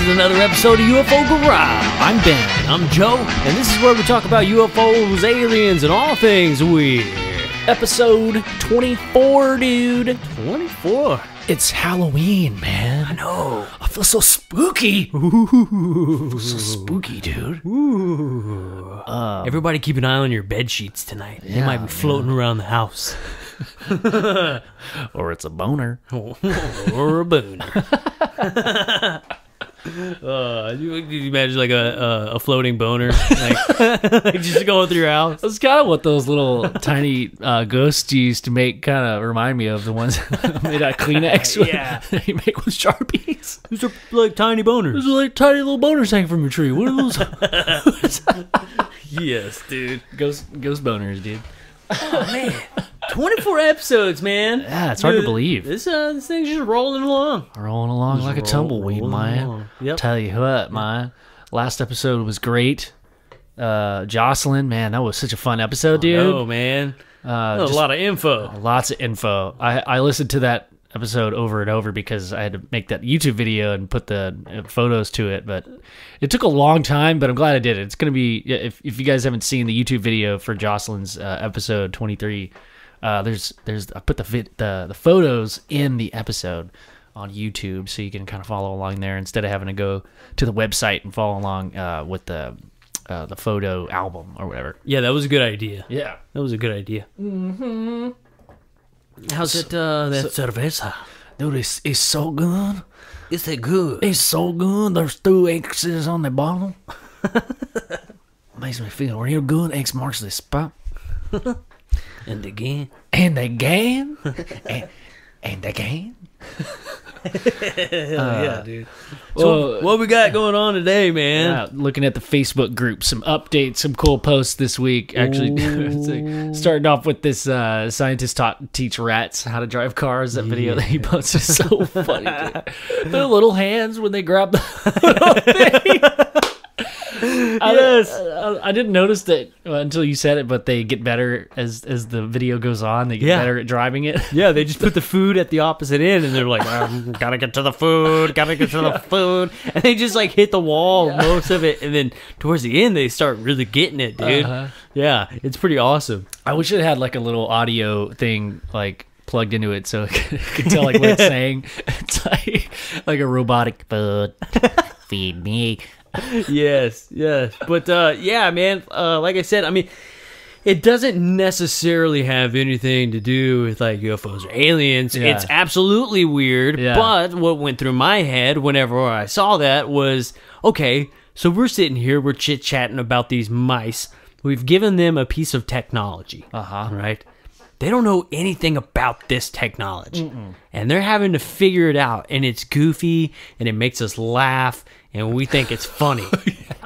is another episode of UFO Garage. I'm Ben. I'm Joe. And this is where we talk about UFOs, aliens, and all things weird. Episode 24, dude. 24. It's Halloween, man. I know. I feel so spooky. Ooh. So spooky, dude. Ooh. Everybody keep an eye on your bed sheets tonight. They might be floating around the house. Or it's a boner. Or a boner. You imagine like a floating boner, like just going through your house. That's kind of what those little tiny ghosts used to make. Kind of remind me of the ones made out of Kleenex. Yeah, you make with Sharpies. Those are like tiny boners. Those are like tiny little boners hanging from your tree. What are those? Yes, dude. Ghost boners, dude. Oh man, 24 episodes, man. Yeah, it's hard to believe. This thing's just rolling along. Rolling along like a tumbleweed, man. Yep. Tell you what, man. Last episode was great. Jocelyn, man, that was such a fun episode, dude. Oh man, a lot of info. Lots of info. I listened to that episode over and over because I had to make that YouTube video and put the photos to it, but it took a long time, but I'm glad I did it. It's going to be, if you guys haven't seen the YouTube video for Jocelyn's episode 23, there's I put the photos in the episode on YouTube, so you can kind of follow along there instead of having to go to the website and follow along with the photo album or whatever. Yeah, that was a good idea. Yeah. That was a good idea. Mm-hmm. How's it, that cerveza? Dude, it's so good. Is it good? It's so good. There's 2 X's on the bottle. Makes me feel real good. X marks the spot. And again. And again. and again. Yeah, dude. So what we got going on today, man? Yeah, looking at the Facebook group, some updates, some cool posts this week. Actually, starting off with this scientist teach rats how to drive cars. That video that he posted is so funny. Dude. Their little hands when they grab the thing. Yes. I didn't notice that until you said it, but they get better as the video goes on. They get better at driving it. Yeah, they just put the food at the opposite end, and they're like, gotta get to the food, the food. And they just like hit the wall most of it, and then towards the end, they start really getting it, dude. Yeah, it's pretty awesome. I wish it had like a little audio thing like plugged into it so it could tell like what it's saying. It's like a robotic food. Feed me. Yes. But yeah, man, like I said, I mean, it doesn't necessarily have anything to do with like UFOs or aliens. Yeah. It's absolutely weird. Yeah. But what went through my head whenever I saw that was, okay, so we're sitting here, we're chit-chatting about these mice. We've given them a piece of technology, right? They don't know anything about this technology. And they're having to figure it out, and it's goofy, and it makes us laugh, and we think it's funny,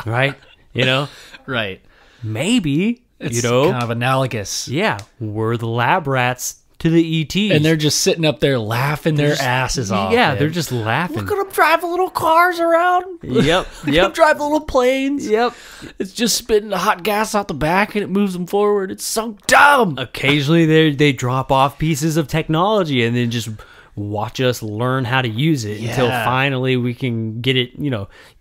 right? You know? Right. Maybe, it's kind of analogous. Yeah, we're the lab rats to the ETs. And they're just sitting up there laughing their asses off. Yeah, they're just laughing. Look at them drive the little cars around. Yep. Look at them drive the little planes. Yep. It's just spitting the hot gas out the back and it moves them forward. It's so dumb. Occasionally they drop off pieces of technology and then just watch us learn how to use it until finally we can get it,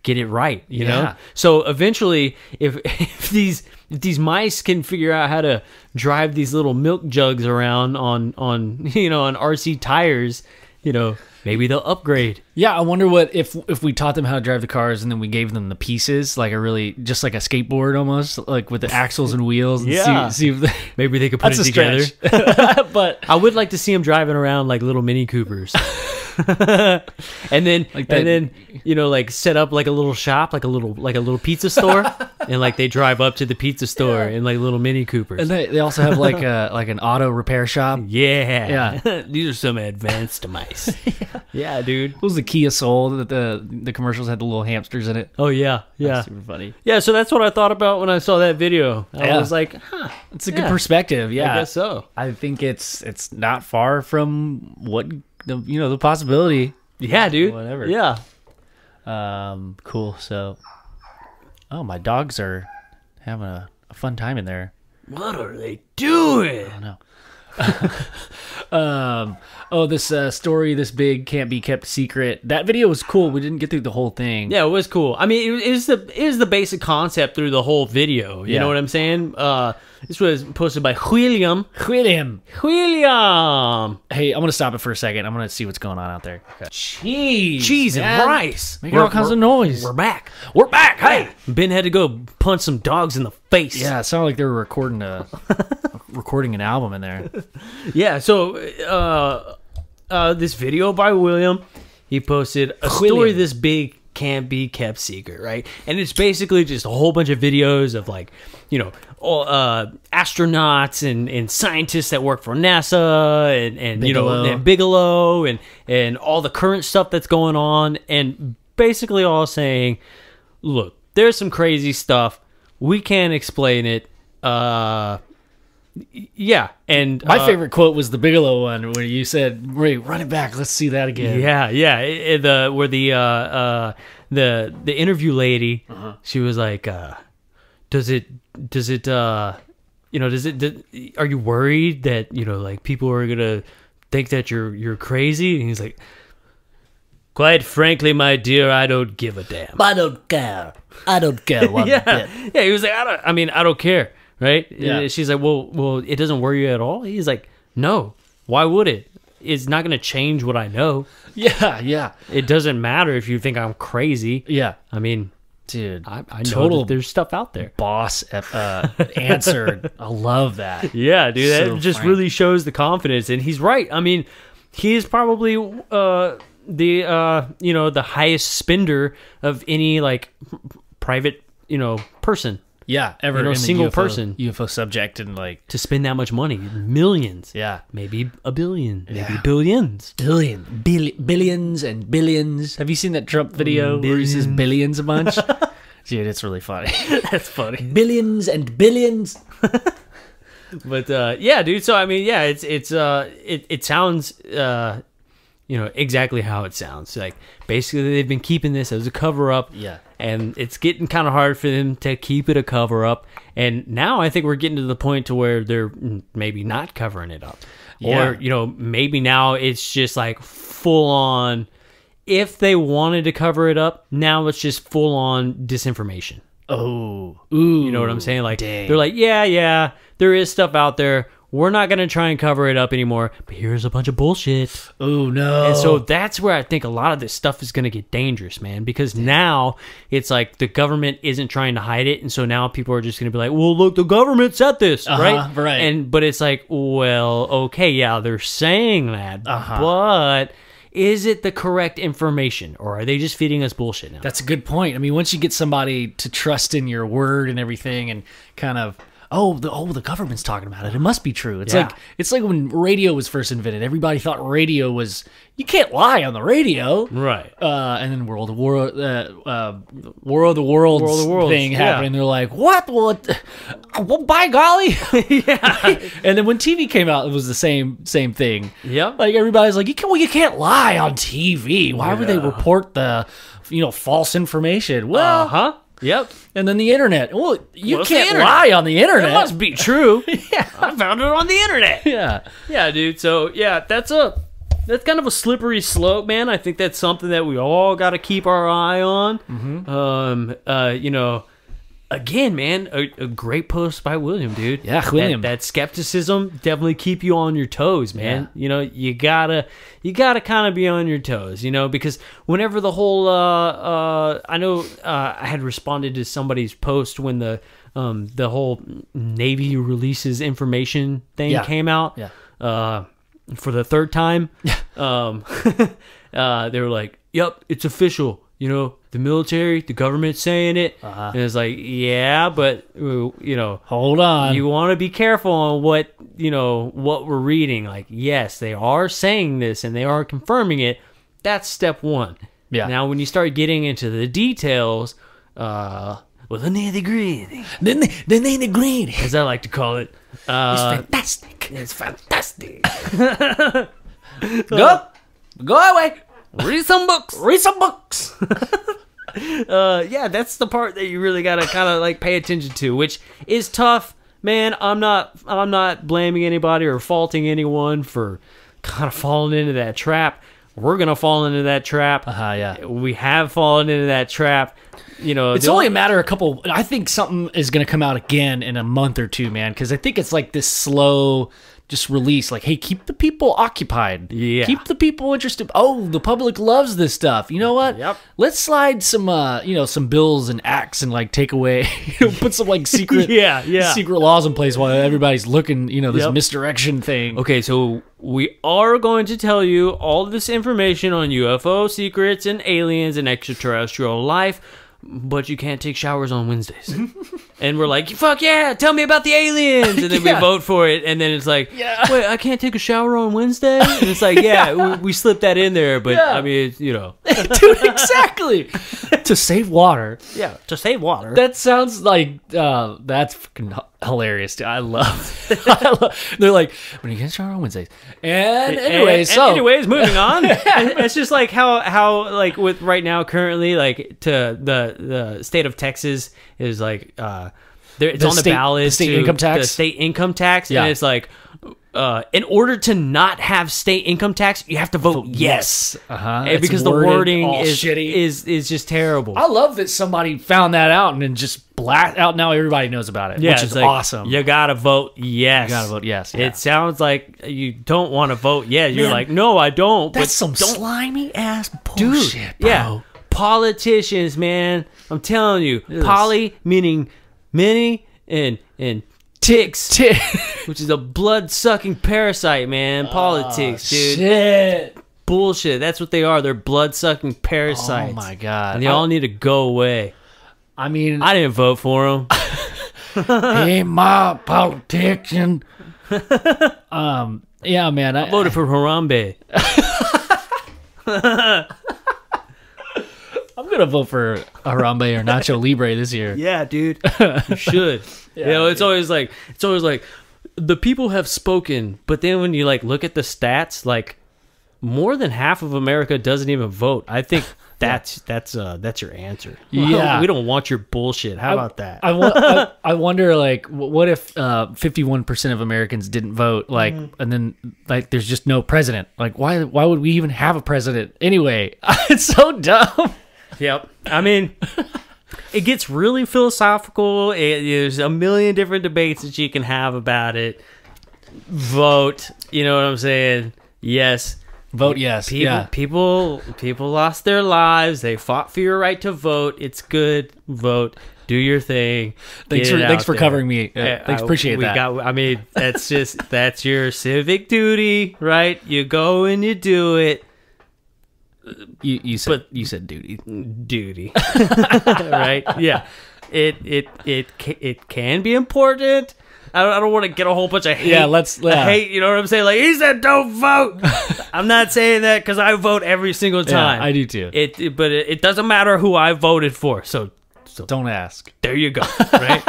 get it right, you know? So eventually, if these mice can figure out how to drive these little milk jugs around on RC tires, maybe they'll upgrade. Yeah, I wonder what if we taught them how to drive the cars and then we gave them the pieces, like just like a skateboard almost, like with the axles and wheels. And see if maybe they could put it together. But I would like to see them driving around like little Mini Coopers. and then like set up like a little shop, like a little pizza store, and like they drive up to the pizza store in like little Mini Coopers. And they also have like an auto repair shop. Yeah. These are some advanced mice. Yeah, dude. What was the Kia Soul that the commercials had the little hamsters in it? Oh yeah. That's super funny. Yeah, so that's what I thought about when I saw that video. I was like, it's a good perspective. Yeah, I guess so. I think it's not far from what the possibility. Yeah, dude. Whatever. Yeah. Cool. So, my dogs are having a fun time in there. What are they doing? I don't know. This story this big can't be kept secret. That video was cool. We didn't get through the whole thing. Yeah, it was cool. I mean, it is the basic concept through the whole video. You know what I'm saying? This was posted by William. Hey, I'm gonna stop it for a second. I'm gonna see what's going on out there. Okay. Cheese and rice. Making all kinds of noise. We're back. Hey, Ben had to go punch some dogs in the face. Yeah, it sounded like they were recording an album in there. Yeah. So this video by William, he posted a story this big can't be kept secret, right? And it's basically just a whole bunch of videos of like, astronauts and scientists that work for NASA and Bigelow. And Bigelow and all the current stuff that's going on, and basically all saying, look, there's some crazy stuff. We can't explain it. Yeah, and my favorite quote was the Bigelow one where you said, "Ray, run it back. Let's see that again." Yeah. Where the interview lady, she was like, "Does it? Are you worried that like people are gonna think that you're crazy?" And he's like, "Quite frankly, my dear, I don't give a damn. I don't care. One bit." Yeah. He was like, I don't care. Right? Yeah. She's like, well, it doesn't worry you at all? He's like, no. Why would it? It's not going to change what I know. Yeah. It doesn't matter if you think I'm crazy. Yeah. I mean, dude, I know that there's stuff out there. Boss answer. I love that. Yeah, dude. So That just frank. really shows the confidence. And he's right. I mean, he is probably the highest spender of any like private, person. Yeah, ever in the single UFO, person UFO subject and like to spend that much money, millions. Yeah, maybe a billion, maybe Yeah. billions, billions and billions. Have you seen that Trump video where he says billions a bunch? Dude, it's really funny. That's funny. Billions and billions. But yeah, dude. So I mean, yeah, it sounds exactly how it sounds. Like basically they've been keeping this as a cover up. Yeah. And it's getting kind of hard for them to keep it a cover up. And now I think we're getting to the point to where they're maybe not covering it up. Yeah. Or, maybe now it's just like full on. If they wanted to cover it up, now it's just full on disinformation. Oh. Ooh. You know what I'm saying? Like, dang. they're like, yeah, there is stuff out there. We're not going to try and cover it up anymore, but here's a bunch of bullshit. Oh, no. And so that's where I think a lot of this stuff is going to get dangerous, man, because now it's like the government isn't trying to hide it. And so now people are just going to be like, well, look, the government said this, right? Right. But it's like, well, okay, yeah, they're saying that, but is it the correct information, or are they just feeding us bullshit now? That's a good point. I mean, once you get somebody to trust in your word and everything and kind of, the government's talking about it, it must be true. It's like when radio was first invented. Everybody thought radio was, you can't lie on the radio. Right. And then War of the Worlds thing happened. They're like, what? Well, by golly. Yeah. And then when TV came out, it was the same thing. Yep. Like everybody's like, you can't lie on TV. Why would they report the, false information? Well, Yep. and then the internet. Well, you What's can't the internet? lie on the internet. It must be true. Yeah. I found it on the internet. Yeah. Yeah, dude. So yeah, that's kind of a slippery slope, man. I think that's something that we all got to keep our eye on. Again, man, a great post by William, dude. Yeah, William. That skepticism definitely keep you on your toes, man. Yeah. You gotta kind of be on your toes, because whenever the whole, I know I had responded to somebody's post when the whole Navy releases information thing came out. Yeah. For the third time. They were like, "Yep, it's official." The military, the government's saying it. And it's like, yeah, but, Hold on. you want to be careful on what we're reading. Like, yes, they are saying this and they are confirming it. That's step one. Yeah. Now, when you start getting into the details, the nitty-gritty, The nitty-gritty. as I like to call it. It's fantastic. It's fantastic. Go away. Read some books. Read some books. Yeah, that's the part that you really gotta kind of like pay attention to, which is tough man, I'm not blaming anybody or faulting anyone for kind of falling into that trap. We're gonna fall into that trap. Yeah. We have fallen into that trap. You know, it's only a matter of a couple. I think something is gonna come out again in a month or two, man. Because I think it's like this slow, just release. Like, hey, keep the people occupied. Yeah. Keep the people interested. Oh, the public loves this stuff. You know what? Yep. Let's slide some, some bills and acts and like take away, put some like secret, secret laws in place while everybody's looking. This misdirection thing. Okay, so we are going to tell you all this information on UFO secrets and aliens and extraterrestrial life, but you can't take showers on Wednesdays. And we're like, fuck yeah, tell me about the aliens. And then we vote for it. And then it's like, wait, I can't take a shower on Wednesday? And it's like, we slipped that in there. But I mean, Dude, exactly. To save water. Yeah, to save water. That sounds like, that's fucking hilarious. Dude. I love it. They're like, when you get a shower on Wednesdays. Anyways, moving on. It's just like how like with right now currently, like to the state of Texas is like it's on the ballot. The state income tax. The state income tax, and it's like in order to not have state income tax, you have to vote yes. Because the wording is just terrible. I love that somebody found that out and then just blast out. Now everybody knows about it, which is like, awesome. You gotta vote yes. You gotta vote yes. Yeah. It sounds like you don't want to vote yes. You're like, no, I don't. That's some slimy ass bullshit, bro. Yeah, politicians, man. I'm telling you, poly meaning many and ticks, which is a blood-sucking parasite, man. Politics, dude. Shit. Bullshit. That's what they are. They're blood-sucking parasites. Oh, my God. And they all need to go away. I mean... I didn't vote for them. Hey, my politician. Yeah, man. I voted for Harambe. I'm going to vote for Harambe or Nacho Libre this year. Yeah, dude. You should. It's always like the people have spoken, but then when you like look at the stats, like more than half of America doesn't even vote. I think that's your answer. Yeah. We don't want your bullshit. How about that? I wonder, like, what if 51% of Americans didn't vote, like, and then like there's just no president? Like, why would we even have a president anyway? It's so dumb. Yep. I mean, it gets really philosophical. There's a million different debates that you can have about it. Vote. You know what I'm saying? Yes. Vote yes. People lost their lives. They fought for your right to vote. It's good. Vote. Do your thing. Thanks for covering me. Thanks, appreciate that. I mean, that's your civic duty, right? You go and you do it. You said duty, right? Yeah, it can be important. I don't want to get a whole bunch of hate. Hate. You know what I'm saying? Like, he said, don't vote. I'm not saying that because I vote every single time. Yeah, I do too. But it doesn't matter who I voted for. So don't ask. There you go. Right?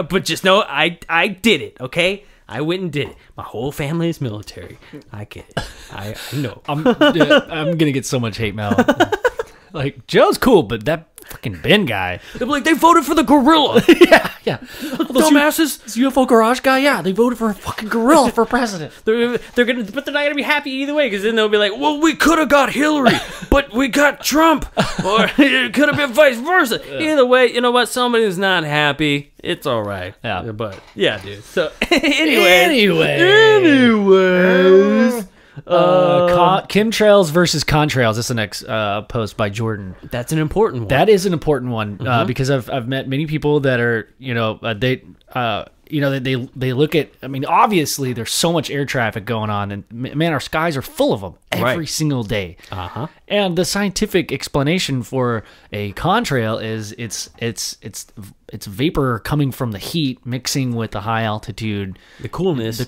But just know I did it. Okay. I went and did it. My whole family is military. I get it. I know. I'm gonna get so much hate mail. Like, Joe's cool, but that fucking Ben guy. They're like, they voted for the gorilla. yeah. Dumbasses. This UFO garage guy, yeah, they voted for a fucking gorilla for president. But they're not gonna be happy either way, because then they'll be like, well, we could have got Hillary, but we got Trump, or it could have been vice versa. Yeah. Either way, you know what? Somebody's not happy. It's all right. Yeah, but yeah, dude. So anyways. Chemtrails versus Contrails. That's the next post by Jordan. That's an important one. That is an important one because I've met many people that are they look at. I mean, obviously there's so much air traffic going on, and man, our skies are full of them every single day. And the scientific explanation for a contrail is it's vapor coming from the heat mixing with the high altitude, the coolness.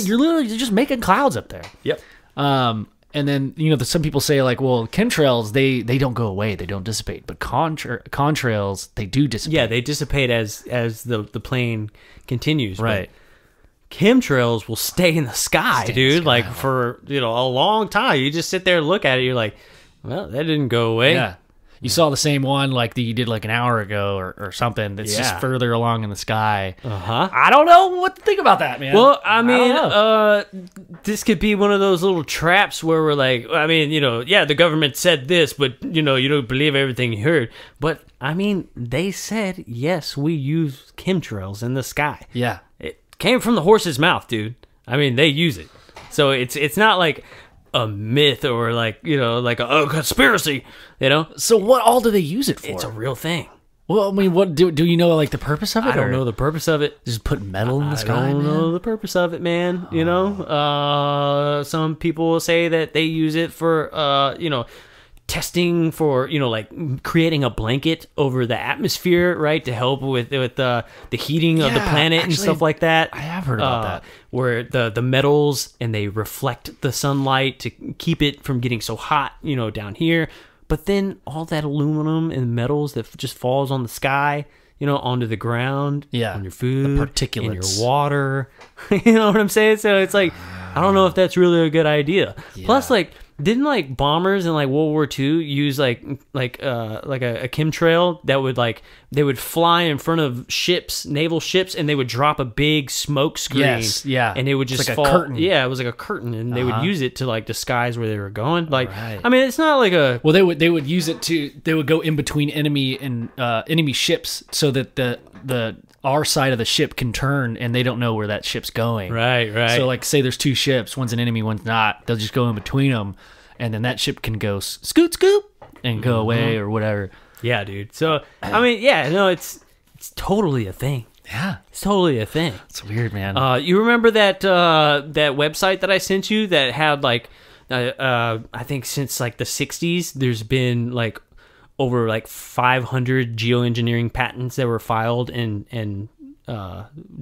You're literally just making clouds up there. Yep. And then, some people say, like, well, chemtrails, they don't go away. They don't dissipate. But contrails, they do dissipate. Yeah, they dissipate as the plane continues. Right. But chemtrails will stay in the sky, dude. Like, for, a long time. You just sit there and look at it. You're like, well, that didn't go away. Yeah. You saw the same one like that you did like an hour ago or something that's just further along in the sky. I don't know what to think about that, man. Well, I mean, this could be one of those little traps where we're like, I mean, the government said this, but, you don't believe everything you heard. But, I mean, they said, yes, we use chemtrails in the sky. Yeah. It came from the horse's mouth, dude. I mean, they use it. So it's not like a myth or like a conspiracy, So what all do they use it for? It's a real thing. Well, I mean, what do you know like the purpose of it? I don't know the purpose of it. Just put metal in the sky. I don't know the purpose of it, man. Some people will say that they use it for testing for like creating a blanket over the atmosphere, right, to help with the heating of the planet and stuff like that. I have heard about that, where the metals and they reflect the sunlight to keep it from getting so hot, down here. But then all that aluminum and metals that just falls on the sky, onto the ground, on your food, the particulates in your water. You know what I'm saying? So it's like, I don't know if that's really a good idea. Yeah. Plus, like, didn't like bombers in like World War II use like a chemtrail that would like they would fly in front of ships, naval ships, and they would drop a big smoke screen. Yes, yeah, and it would just like fall. A curtain. Yeah, it was like a curtain, and they would use it to like disguise where they were going. Like, I mean, it's not like a. Well, they would use it to go in between enemy and enemy ships so that our side of the ship can turn and they don't know where that ship's going. Right. So like say there's two ships, one's an enemy, one's not. They'll just go in between them and then that ship can go scoot and go away or whatever. Yeah, dude. So I mean, it's totally a thing. Yeah. It's totally a thing. It's weird, man. You remember that website that I sent you that had like I think since like the 60s there's been like over like 500 geoengineering patents that were filed in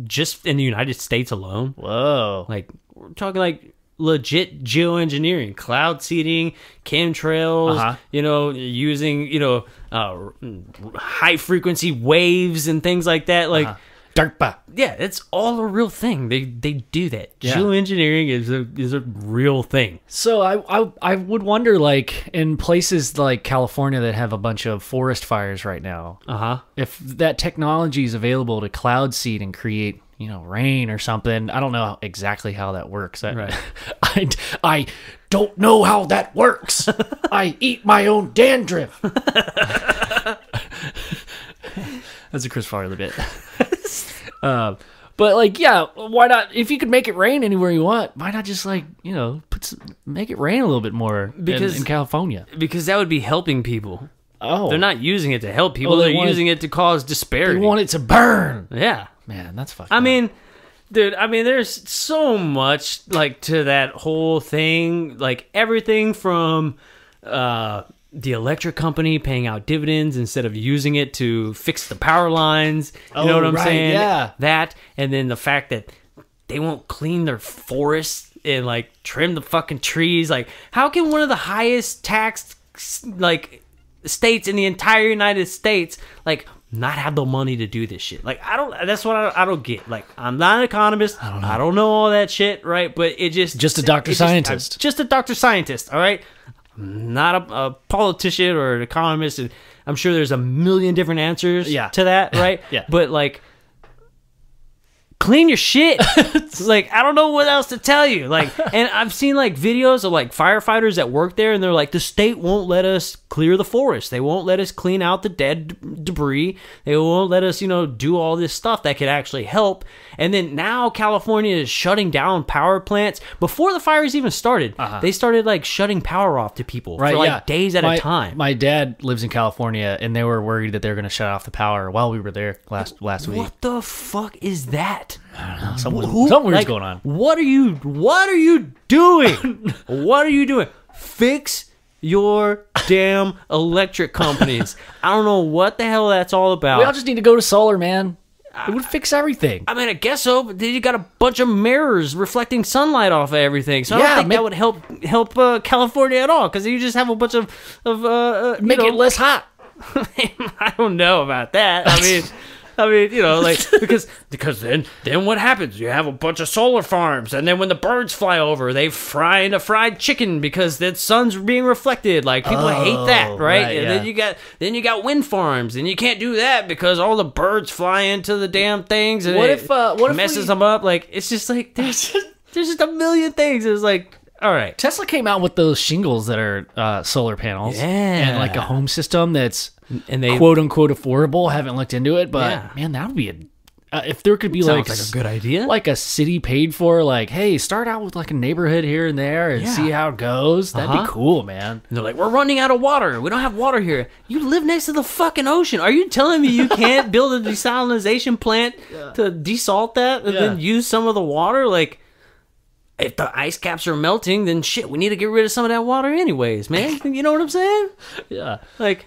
just in the United States alone. Whoa. Like we're talking like legit geoengineering, cloud seeding, chemtrails, using, high frequency waves and things like that. Like DARPA. Yeah, it's all a real thing. They do that. Yeah. Geoengineering is a real thing. So I would wonder, like, in places like California that have a bunch of forest fires right now, if that technology is available to cloud seed and create, rain or something. I don't know exactly how that works. Right. I don't know how that works. I eat my own dandruff. That's a Chris Farley bit. But like, yeah, why not? If you could make it rain anywhere you want, why not just like, make it rain a little bit more in California? Because that would be helping people. Oh, they're not using it to help people. They're using it to cause disparity. They want it to burn. Yeah, man, that's fucked. I mean, dude, there's so much like to that whole thing. Like everything from the electric company paying out dividends instead of using it to fix the power lines. You know what I'm saying? Yeah. That, and then the fact that they won't clean their forests and like trim the fucking trees. Like, how can one of the highest taxed like states in the entire United States like not have the money to do this shit? Like, that's what I don't get. Like, I'm not an economist. I don't know all that shit, right? But it just a doctor scientist. Just a doctor scientist, all right? Not a politician or an economist. I'm sure there's a million different answers to that, right? Yeah. But like, clean your shit. Like, I don't know what else to tell you. Like, and I've seen like videos of like firefighters that work there, and they're like, the state won't let us clear the forest. They won't let us clean out the dead debris. They won't let us, do all this stuff that could actually help. And then now California is shutting down power plants. Before the fires even started, they started like shutting power off to people for like days at a time. My dad lives in California, and they were worried that they were going to shut off the power while we were there last week. What the fuck is that? I don't know. Something weird's going on. What are you doing? What are you doing? Fix your damn electric companies. I don't know what the hell that's all about. We all just need to go to solar, man. It would fix everything. I mean, I guess so, but then you got a bunch of mirrors reflecting sunlight off of everything. So I don't think that would help California at all, because you just have a bunch of make it less hot. I don't know about that. I mean, I mean, you know, like because then what happens? You have a bunch of solar farms, and then when the birds fly over, they fry into fried chicken because the sun's being reflected. Like people hate that, right? And then you got wind farms, and you can't do that because all the birds fly into the damn things, and what if messes them up? Like it's just like there's just a million things. It's like. All right. Tesla came out with those shingles that are solar panels and like a home system that's quote unquote affordable. Haven't looked into it, but man, that would be if there could be like a good idea, like a city paid for, like, hey, start out with like a neighborhood here and there and see how it goes. That'd be cool, man. And they're like, we're running out of water. We don't have water here. You live next to the fucking ocean. Are you telling me you can't build a desalination plant to desalt that and then use some of the water? Like. If the ice caps are melting, then shit, we need to get rid of some of that water anyways, man. You know what I'm saying? Yeah. Like,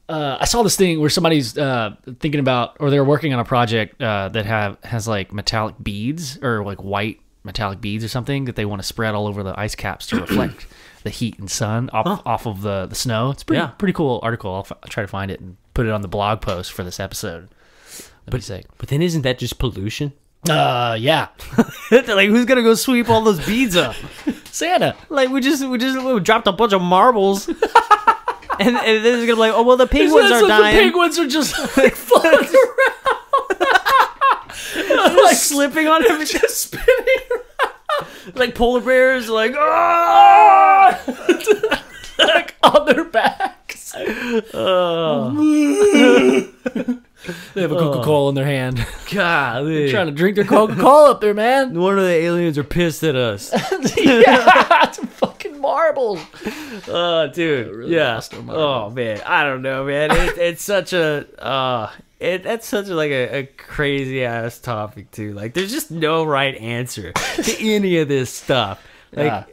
I saw this thing where somebody's thinking about, or they're working on a project that has like metallic beads or like white metallic beads or something that they want to spread all over the ice caps to reflect the heat and sun off of the snow. It's pretty cool article. I'll try to find it and put it on the blog post for this episode. But then isn't that just pollution? Yeah. Like, who's gonna go sweep all those beads up? Santa. Like, we dropped a bunch of marbles, and then it's gonna be like, oh well, the penguins are dying. The penguins are just like floating around, like slipping on them, just spinning around. Like polar bears, like like on their backs. They have a Coca-Cola in their hand. God, they're trying to drink their Coca-Cola up there, man. No wonder the aliens are pissed at us. Yeah, it's fucking marbles. Oh, dude. Really Oh, man. I don't know, man. It's such a that's such like a crazy ass topic too. Like, there's just no right answer to any of this stuff. Like.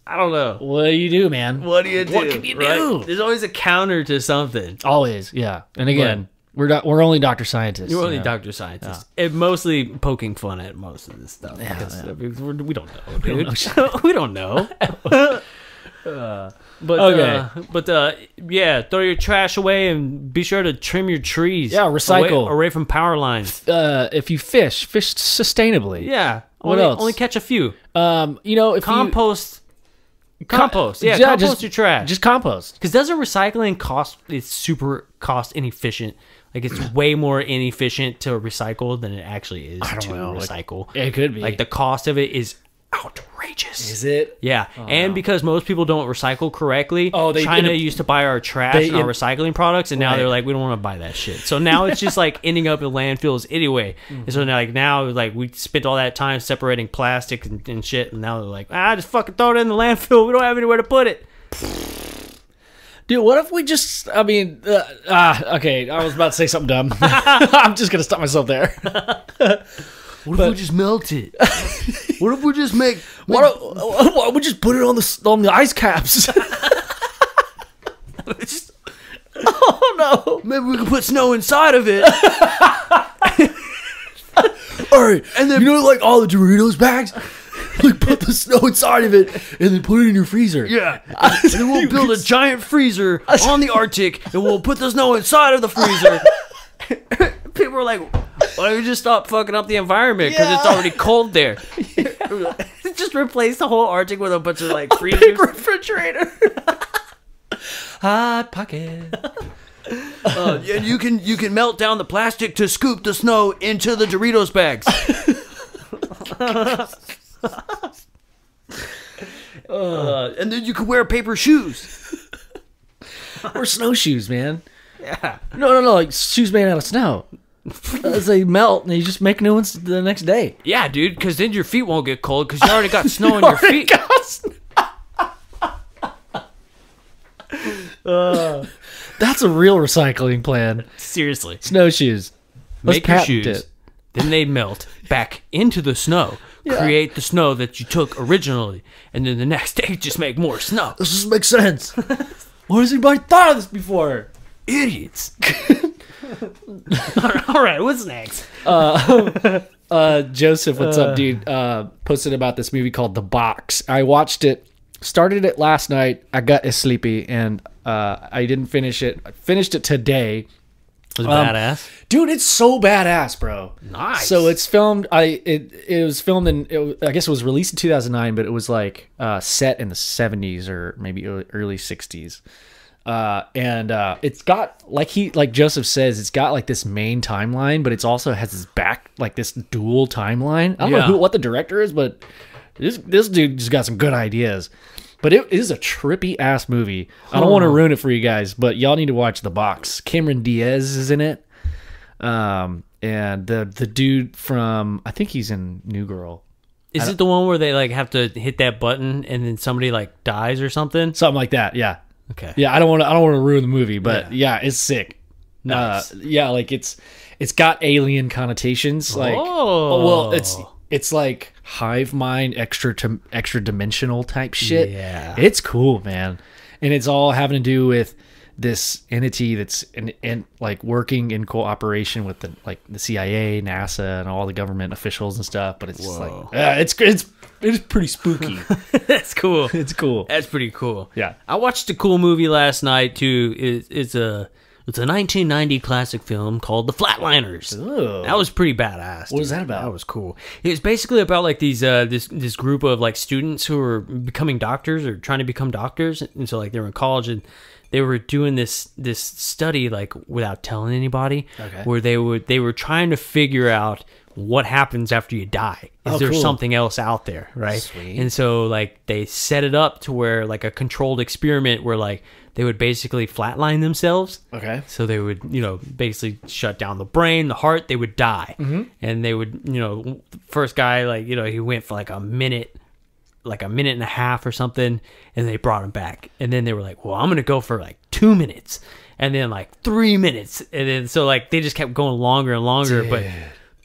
I don't know. What do you do, man? What do you do? What can you do? There's always a counter to something. Always, yeah. And again, we're only Dr. Scientists. You're only Dr. Scientists. Yeah. And mostly poking fun at most of this stuff. Yeah, we don't know, dude. We don't know. Yeah, throw your trash away and be sure to trim your trees. Yeah, recycle. Away from power lines. If you fish sustainably. Yeah. What else? Only catch a few. If compost. Compost. Yeah, compost your trash. Just compost. Because doesn't recycling it's super cost inefficient? Like, it's way more inefficient to recycle than it actually is to recycle. Like, it could be. Like, the cost of it is outrageous. Is it? Yeah. Because most people don't recycle correctly, China used to buy our trash and our recycling products, and now they're like, we don't want to buy that shit. So now it's just like ending up in landfills anyway. And so now we spent all that time separating plastic and shit, and now they're like, just fucking throw it in the landfill. We don't have anywhere to put it. Dude, what if we just, okay, I was about to say something dumb. I'm just going to stop myself there. What if we just melt it? What if we just make... Why don't we just put it on the ice caps? Oh, no. Maybe we can put snow inside of it. All right, and then, like all the Doritos bags? Like, put the snow inside of it and then put it in your freezer. Yeah. And then we'll build a giant freezer on the Arctic, and we'll put the snow inside of the freezer. People are like, why don't you just stop fucking up the environment? Because it's already cold there. Just replace the whole Arctic with a bunch of like freezers. Big refrigerator. Hot pocket. And you can melt down the plastic to scoop the snow into the Doritos bags. And then you can wear paper shoes. Or snowshoes, man. Yeah. No, like shoes made out of snow. As they melt, and you just make new ones the next day. Yeah, dude, because then your feet won't get cold because you already got snow on your feet. That's a real recycling plan. Seriously. Snowshoes. Make your shoes. Then they melt back into the snow. Yeah. Create the snow that you took originally. And then the next day, just make more snow. This doesn't make sense. Why has anybody thought of this before? Idiots. All right, what's next? Joseph, what's up, dude? Posted about this movie called The Box. I watched it, started it last night. I got sleepy, and I didn't finish it. I finished it today. Was it badass? Dude, it's so badass, bro. Nice. So it's filmed. It was filmed in. I guess it was released in 2009, but it was like set in the 70s or maybe early 60s. And it's got like Joseph says, it's got like this main timeline, but it's also has this back like this dual timeline. I don't know what the director is, but this dude just got some good ideas. But it is a trippy ass movie. I don't want to ruin it for you guys, but y'all need to watch The Box. Cameron Diaz is in it. And the dude from, I think he's in New Girl. Is it the one where they like have to hit that button and then somebody like dies or something? Something like that, yeah. Okay. Yeah, I don't want to ruin the movie, but yeah, it's sick. Nice. Yeah, like it's got alien connotations. Like, well, it's like hive mind, extra dimensional type shit. Yeah, it's cool, man, and it's all having to do with this entity that's in like working in cooperation with the CIA, NASA, and all the government officials and stuff. But it's just like it's pretty spooky. That's cool. It's cool. That's pretty cool. Yeah, I watched a cool movie last night too. It's a 1990 classic film called The Flatliners. Ooh. That was pretty badass. What was that about? That was cool. It was basically about like these this group of like students who were becoming doctors or trying to become doctors, and so like they were in college and they were doing this study like without telling anybody, where they were trying to figure out what happens after you die. Is there something else out there, right? Sweet. And so like they set it up to where like a controlled experiment where like they would basically flatline themselves. Okay. So they would, basically shut down the brain, the heart, they would die. Mm-hmm. And they would, first guy, like, he went for like a minute and a half or something, and they brought him back. And then they were like, well, I'm going to go for like 2 minutes, and then like 3 minutes. And then so like they just kept going longer and longer. Dude.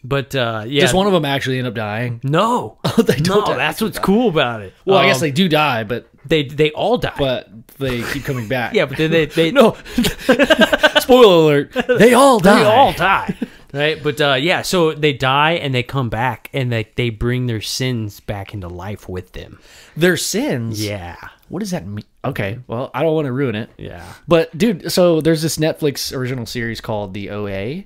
But yeah. Does one of them actually end up dying? No. They don't. No, that's what's cool about it. Well, I guess they do die, but they all die. But they keep coming back. Yeah, but then they no. Spoiler alert. They all die. They all die. Right? But yeah, so they die and they come back and they bring their sins back into life with them. Their sins? Yeah. What does that mean? Okay, well, I don't want to ruin it. Yeah. But dude, so there's this Netflix original series called The OA.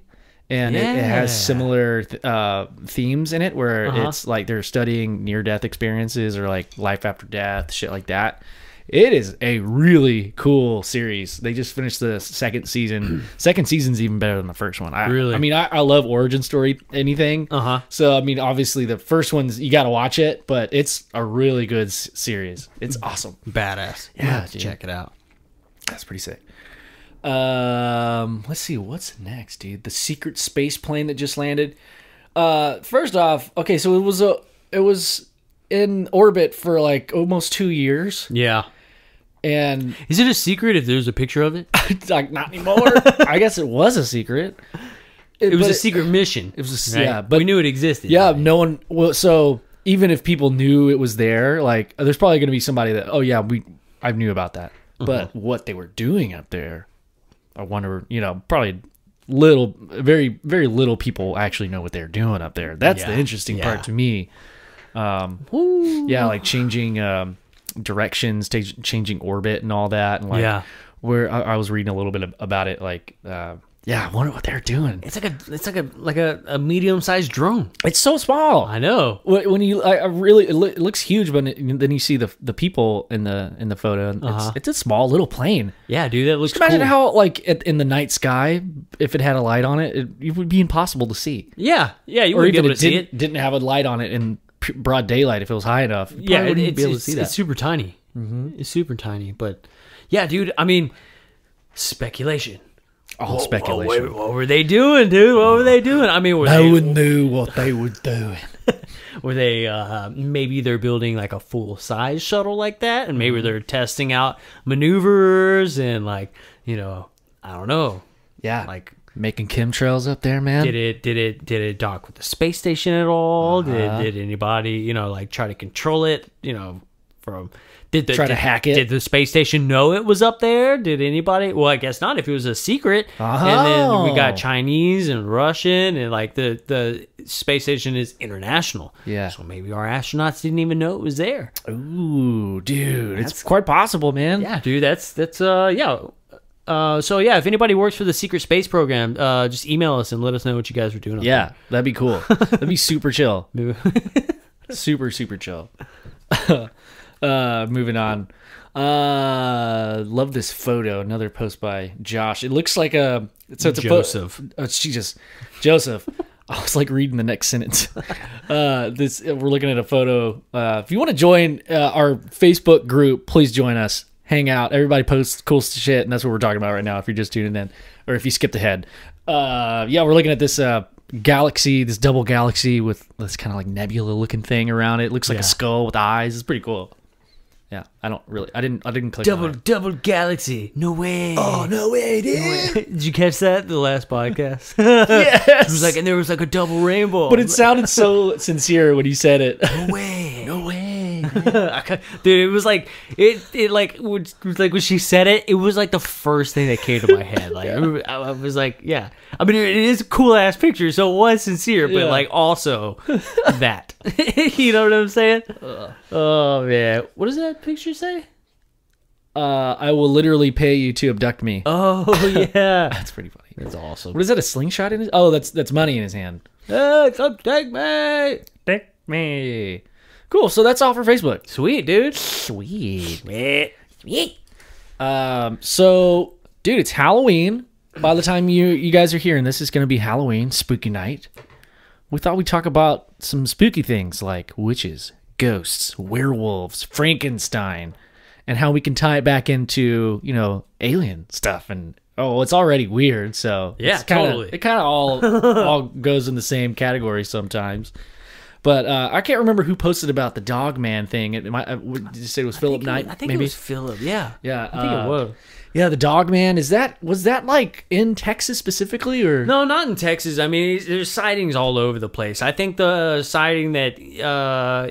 And it has similar themes in it where it's like they're studying near-death experiences or like life after death, shit like that. It is a really cool series. They just finished the second season. Second season's even better than the first one. Really? I mean, I love origin story anything. So, I mean, obviously the first one's, you got to watch it, but it's a really good series. It's awesome. Badass. Yeah, check it out. That's pretty sick. Let's see what's next, dude. The secret space plane that just landed. First off, okay, so it was in orbit for like almost 2 years. Yeah. And is it a secret if there's a picture of it? Like, not anymore. I guess it was a secret. It was a secret mission. It was a, right? yeah, but we knew it existed. Yeah, no one. Well, so even if people knew it was there, like, there's probably going to be somebody that, oh yeah, I knew about that. But what they were doing up there, I wonder. Probably very very little people actually know what they're doing up there. That's the interesting part to me. Yeah, like changing directions, changing orbit and all that, and like where I was reading a little bit about it, like I wonder what they're doing. It's like a medium-sized drone. It's so small. I know. When you it looks huge, but then you see the people in the photo, and it's a small little plane. Yeah, dude, that looks. Just imagine how like in the night sky, if it had a light on it, it would be impossible to see. Yeah, you wouldn't be able to see it. Didn't have a light on it in broad daylight if it was high enough. Yeah, wouldn't be able to see that. It's super tiny. It's super tiny, but yeah, dude. I mean, speculation. All speculation. What were they doing, dude? What were they doing? I mean, no one knew what they were doing. Were they maybe they're building like a full size shuttle like that, and maybe they're testing out maneuvers and like I don't know. Yeah, like making chemtrails up there, man. Did it dock with the space station at all? Did anybody like try to control it? From try to hack it? Did the space station know it was up there? Did anybody? Well, I guess not. If it was a secret, and then we got Chinese and Russian, and like the space station is international. Yeah. So maybe our astronauts didn't even know it was there. Ooh, dude, it's quite possible, man. Yeah, dude. That's yeah. So yeah, if anybody works for the secret space program, just email us and let us know what you guys are doing. Yeah, that'd be cool. That'd be super chill. Super chill. Moving on. Love this photo. Another post by Josh. It looks like it's Joseph. Oh, Jesus, Joseph. I was like reading the next sentence. We're looking at a photo. If you want to join our Facebook group, please join us. Hang out. Everybody posts cool shit, and that's what we're talking about right now. If you're just tuning in, or if you skipped ahead, we're looking at this galaxy, this double galaxy with this kind of like nebula-looking thing around it. It looks like a skull with eyes. It's pretty cool. Yeah, I didn't click on it. Double galaxy. No way. Oh, no way, dude. No way. Did you catch that? The last podcast? Yes. It was like, and there was like a double rainbow. But it sounded so sincere when you said it. No way. No way. Dude, it was like it like when she said it, it was like the first thing that came to my head. Like I was like, yeah. I mean, it is a cool ass picture, so it was sincere, but like also that. You know what I'm saying? Oh man, what does that picture say? I will literally pay you to abduct me. Oh yeah, that's pretty funny. That's awesome. What is that? A slingshot in his? Oh, that's money in his hand. Come take me. Take me. Cool. So that's all for Facebook. Sweet, dude. Sweet. So, dude, it's Halloween. By the time you guys are hearing this, it's going to be Halloween, spooky night. We thought we'd talk about some spooky things like witches, ghosts, werewolves, Frankenstein, and how we can tie it back into, alien stuff. And it's already weird, so yeah, totally. It kind of all goes in the same category sometimes. But I can't remember who posted about the Dogman thing. Did you say it was Philip Knight? I think it was Philip. Yeah, yeah. I think it was. Yeah, the Dogman. Was that like in Texas specifically, or no? Not in Texas. I mean, there's sightings all over the place. I think the sighting that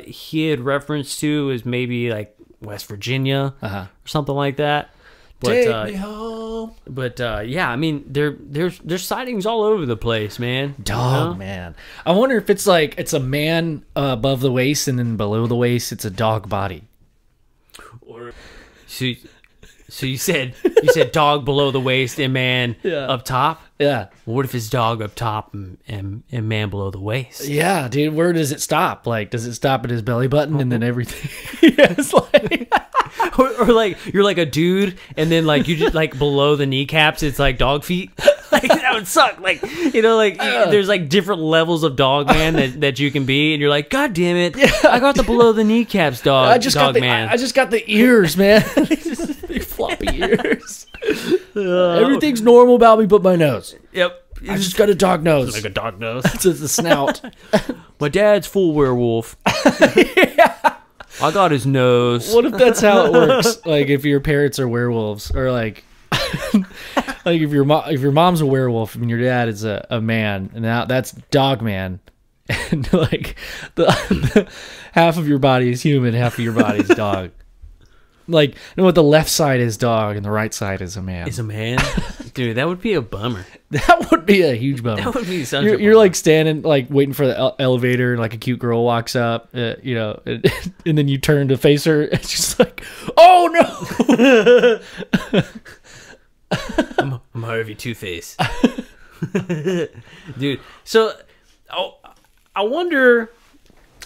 he had reference to is maybe like West Virginia or something like that. But, take me home. But yeah, I mean, there's sightings all over the place, man. Man. I wonder if it's like it's a man above the waist, and then below the waist it's a dog body. Or so you said dog below the waist and man up top. Yeah. What if it's dog up top and man below the waist? Yeah, dude. Where does it stop? Like, does it stop at his belly button and then everything? Yeah, it's like. or like you're like a dude and then like you just like below the kneecaps it's like dog feet. Like that would suck. Like there's like different levels of dog man that you can be, and you're like, God damn it, I got the below the kneecaps dog. I just got the ears, man. Big floppy ears. Everything's normal about me but my nose. Yep. I just got a dog nose. Like a dog nose. It's a snout. My dad's full werewolf. Yeah. I got his nose. What if that's how it works? Like if your parents are werewolves, or like like if your mom's a werewolf and your dad is a man, and now that's dog man, and like the half of your body is human, half of your body is dog. Like, the left side is dog and the right side is a man. Is a man? Dude, that would be a bummer. That would be a huge bummer. That would be such a bummer. You're like standing, like waiting for the elevator, and like a cute girl walks up, and then you turn to face her, and she's like, "Oh no!" I'm Harvey Two-Face. Dude, so I wonder.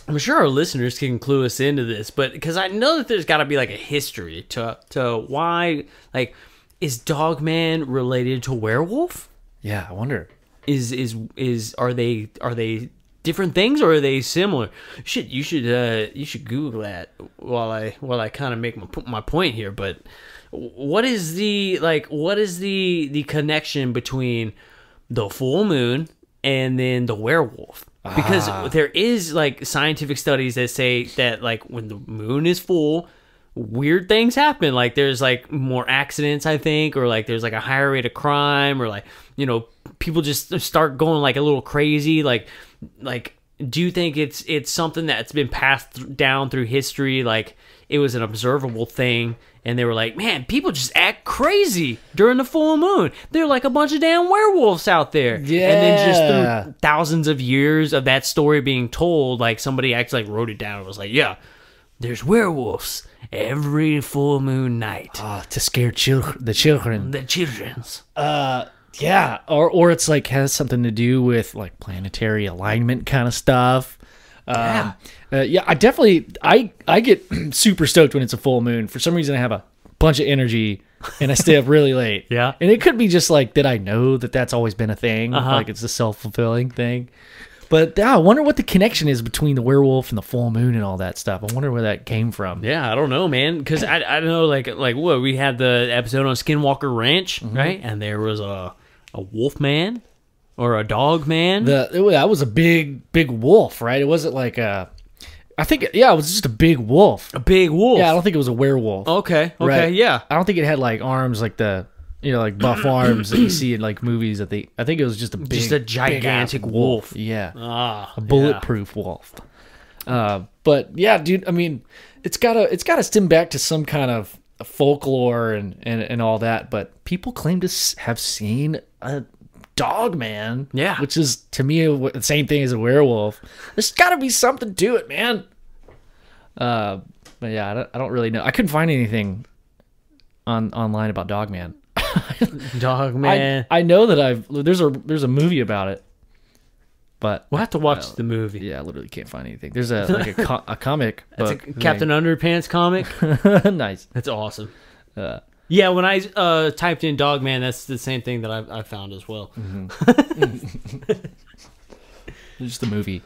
I'm sure our listeners can clue us into this, but because I know that there's got to be like a history to why, like, is Dogman related to werewolf? Yeah, I wonder. Are they different things, or are they similar? Shit, you should Google that while I kind of make my point here. But what is the connection between the full moon and then the werewolf? Because there is like scientific studies that say that like when the moon is full, weird things happen. Like there's like more accidents, I think, or like there's like a higher rate of crime, or like, people just start going like a little crazy. Like do you think it's something that's been passed down through history? Like it was an observable thing, and they were like, man, people just act crazy during the full moon. They're like a bunch of damn werewolves out there. Yeah. And then just through thousands of years of that story being told, like somebody actually like wrote it down and was like, yeah, there's werewolves every full moon night. To scare the children. The children's. Yeah, or it's like has something to do with like planetary alignment kind of stuff. Yeah, I definitely I get super stoked when it's a full moon. For some reason, I have a bunch of energy and I stay up really late. Yeah, and it could be just like that. I know that's always been a thing. Like it's a self-fulfilling thing. But I wonder what the connection is between the werewolf and the full moon and all that stuff. I wonder where that came from. Yeah, I don't know, man. Because I don't know, like what we had the episode on Skinwalker Ranch, right? And there was a wolf man or a dog man. That was a big wolf, right? It wasn't like a. I think it was just a big wolf. A big wolf. Yeah, I don't think it was a werewolf. Okay. Right? Yeah. I don't think it had like arms like the. Like buff arms that you see in like movies. I think it was just a gigantic wolf. Yeah, a bulletproof wolf. But yeah, dude. I mean, it's gotta stem back to some kind of folklore and all that. But people claim to have seen a Dogman. Yeah, which is to me the same thing as a werewolf. There's got to be something to it, man. But yeah, I don't really know. I couldn't find anything online about Dogman. Dogman. I know that there's a movie about it, but we'll have to watch the movie. Yeah, I literally can't find anything. There's a comic. That's a Captain Underpants comic. Nice. That's awesome. Yeah, when I typed in Dogman, that's the same thing that I found as well. Just the movie.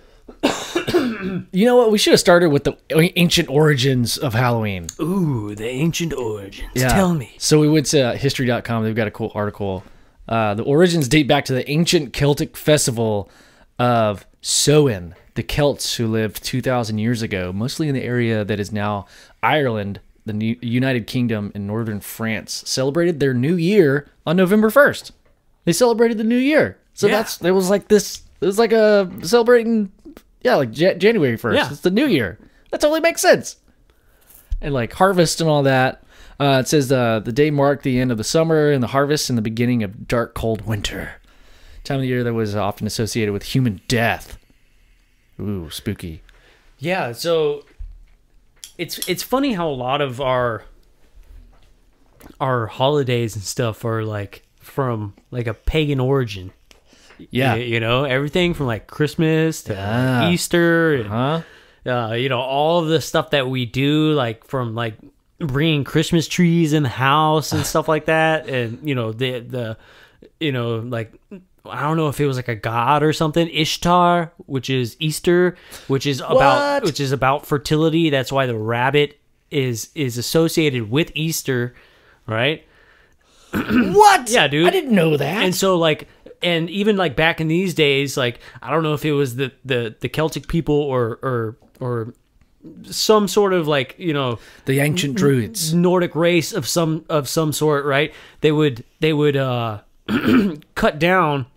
You know what? We should have started with the ancient origins of Halloween. Ooh, the ancient origins. Yeah. Tell me. So we went to history.com. They've got a cool article. The origins date back to the ancient Celtic festival of Samhain. The Celts who lived 2,000 years ago, mostly in the area that is now Ireland, the United Kingdom, and northern France, celebrated their new year on November 1st. They celebrated the new year. So it was like a celebrating... Yeah, like January 1st. Yeah. It's the new year. That totally makes sense. And like harvest and all that. It says the day marked the end of the summer and the harvest and the beginning of dark, cold winter. Time of the year that was often associated with human death. Ooh, spooky. Yeah, so it's funny how a lot of our holidays and stuff are like from like a pagan origin. Yeah, everything from like Christmas to Easter, and, all of the stuff that we do, like from like bringing Christmas trees in the house and stuff like that, and the like I don't know if it was like a god or something, Ishtar, which is Easter, which is about fertility. That's why the rabbit is associated with Easter, right? What? Yeah, dude, I didn't know that. And so like. And even like back in these days, like I don't know if it was the Celtic people or some sort of like the ancient druids, Nordic race of some sort, right? They would cut down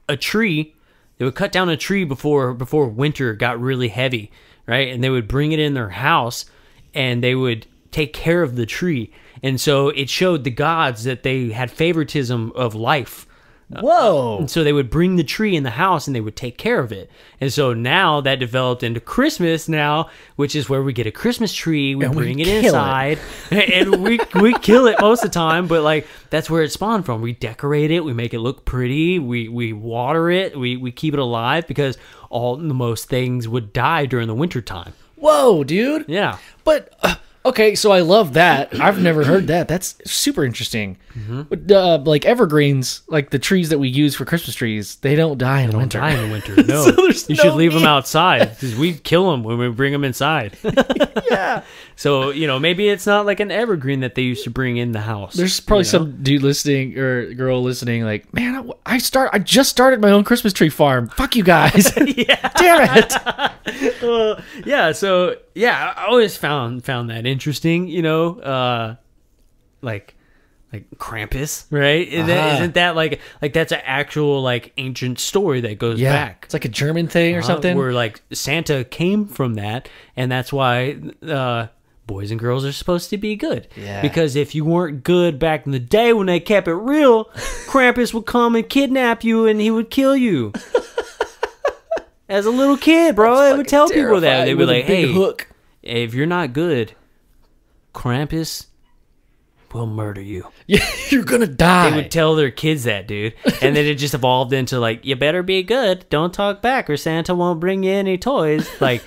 a tree. They would cut down a tree before winter got really heavy, right? And they would bring it in their house, and they would take care of the tree. And so it showed the gods that they had favoritism of life. Whoa. And so they would bring the tree in the house and they would take care of it. And so now that developed into Christmas now, which is where we get a Christmas tree, we bring it inside, and we kill it most of the time, but like that's where it spawned from. We decorate it, we make it look pretty, we water it, we keep it alive because most things would die during the winter time. Whoa, dude. Yeah. But okay, so I love that. I've never heard that. That's super interesting. Mm-hmm. Like evergreens, like the trees that we use for Christmas trees, they don't die in the winter. No, so you should leave them outside because we kill them when we bring them inside. Yeah. So maybe it's not like an evergreen that they used to bring in the house. There's probably some dude listening or girl listening, like, man, I just started my own Christmas tree farm. Fuck you guys. Yeah. Damn it. Yeah. So yeah, I always found that interesting. Like Krampus, right? Isn't that like that's an actual like ancient story that goes back? It's like a German thing or something, where like Santa came from that, and that's why boys and girls are supposed to be good. Yeah. Because if you weren't good back in the day when they kept it real, Krampus would come and kidnap you and he would kill you. As a little kid, bro, they would tell people that. They'd be like, "Hey, hook." if you're not good, Krampus will murder you. Yeah, you're gonna die. They would tell their kids that, dude. And then it just evolved into like, you better be good. Don't talk back or Santa won't bring you any toys. Like,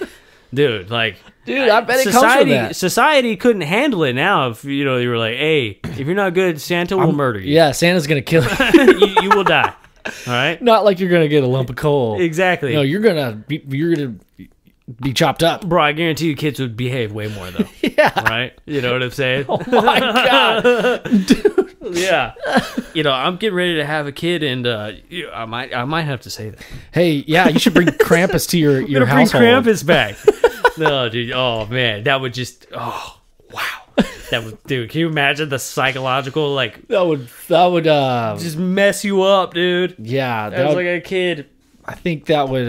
dude, I bet it comes from that. Society couldn't handle it now if, you know, you were like, hey, if you're not good, Santa will murder you. Yeah, Santa's gonna kill you. You will die. All right? Not like you're gonna get a lump of coal. Exactly. No, you're gonna be chopped up. Bro, I guarantee you kids would behave way more, though. Yeah. Right? You know what I'm saying? Oh, my God. Dude. Yeah. You know, I'm getting ready to have a kid, and I might have to say that. Hey, yeah, you should bring Krampus to your household. Bring Krampus back. No, dude. Oh, man. That would just... Oh, wow. That would... Dude, can you imagine the psychological, like... That would just mess you up, dude. Yeah. That was like a kid. I think that would...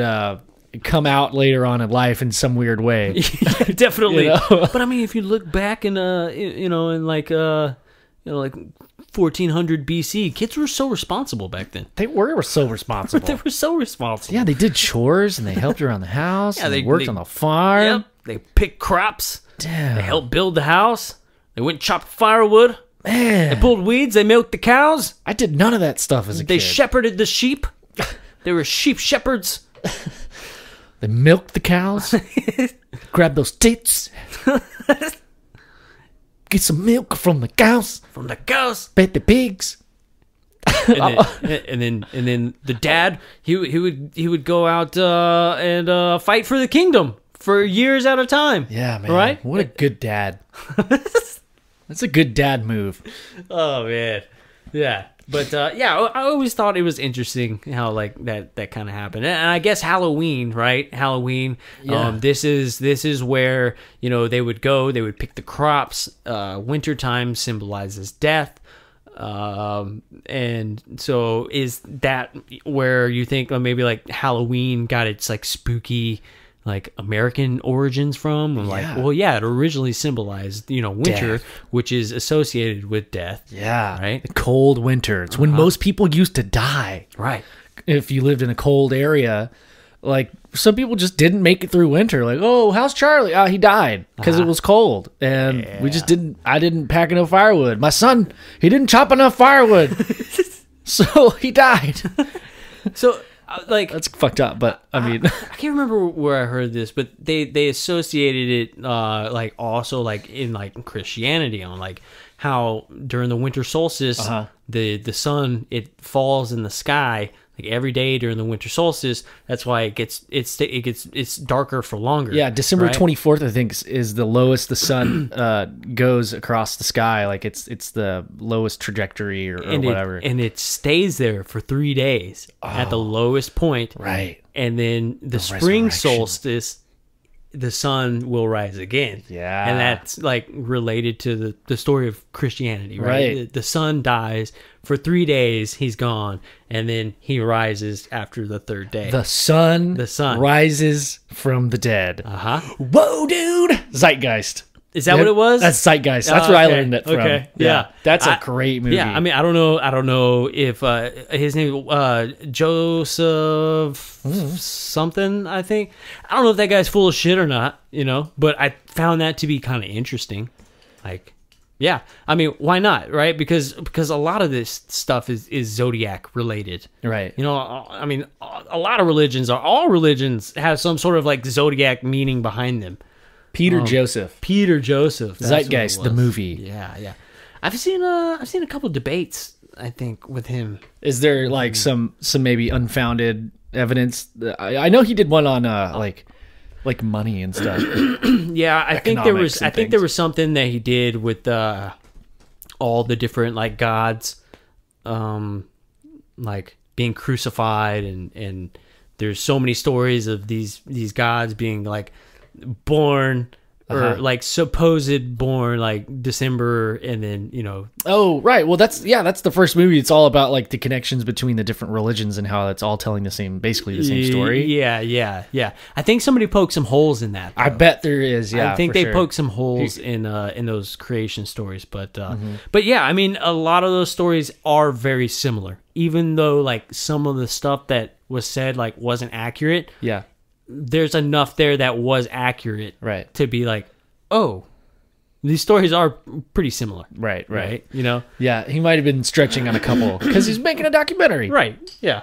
come out later on in life in some weird way. Yeah, definitely. You know? But I mean, if you look back in in like 1400 BC, kids were so responsible back then. They were so responsible. They were so responsible. Yeah, they did chores and they helped around the house. Yeah, they worked on the farm. Yep. They picked crops. Damn. They helped build the house. They went and chopped firewood. Man. They pulled weeds. They milked the cows. I did none of that stuff as a kid. They shepherded the sheep. They were sheep shepherds. They milked the cows, grab those tits, get some milk from the cows, bet the pigs. and then the dad he would go out and fight for the kingdom for years at a time. Yeah, man. Right? What a good dad. That's a good dad move. Oh man, yeah. But yeah, I always thought it was interesting how like that kind of happened, and I guess Halloween, right? Halloween. Yeah. This is where, you know, they would pick the crops. Wintertime symbolizes death, and so is that where you think maybe like Halloween got its like spooky, like American origins from? I'm like, well, yeah, it originally symbolized, you know, winter, death, which is associated with death. Yeah, right. The cold winter. It's when most people used to die. Right. If you lived in a cold area, like some people just didn't make it through winter. Like, oh, how's Charlie? Oh, he died because it was cold, and we just didn't. I didn't pack enough firewood. My son, he didn't chop enough firewood, so he died. So. Like, that's fucked up, but I mean, I can't remember where I heard this, but they associated it like also like in like Christianity on like how during the winter solstice the sun, it falls in the sky like every day during the winter solstice. That's why it's darker for longer. Yeah, December right? 24th I think is the lowest the sun goes across the sky. Like it's the lowest trajectory or whatever, and it stays there for 3 days at the lowest point. Right, and then the spring solstice, the sun will rise again. Yeah. And that's like related to the story of Christianity, right? The sun dies for 3 days, he's gone, and then he rises after the third day. The sun rises from the dead. Whoa, dude! Zeitgeist. Is that what it was? That's Zeitgeist. That's where I learned it from. Okay. Yeah. That's a great movie. Yeah, I mean, I don't know if his name Joseph something, I think. I don't know if that guy's full of shit or not, you know, but I found that to be kind of interesting. Like, yeah, I mean, why not, right? Because a lot of this stuff is zodiac related, right? You know, I mean, a lot of all religions have some sort of like zodiac meaning behind them. Peter Joseph, Zeitgeist, the movie. Yeah. I've seen a couple of debates, I think, with him. Is there like some maybe unfounded evidence? I know he did one on like money and stuff. Yeah, I think there was something that he did with all the different like gods, like being crucified, and there's so many stories of these gods being like born or like supposed born like December, and then, you know. Oh, right. Well, that's the first movie. It's all about like the connections between the different religions and how it's all telling basically the same story. Yeah. I think somebody poked some holes in that, though. I bet there is. Yeah, I think they poked some holes in those creation stories, but yeah, I mean, a lot of those stories are very similar, even though like some of the stuff that was said like wasn't accurate. Yeah. There's enough there that was accurate, right, to be like, oh, these stories are pretty similar. Right. You know? Yeah, he might have been stretching on a couple because he's making a documentary. Right. Yeah.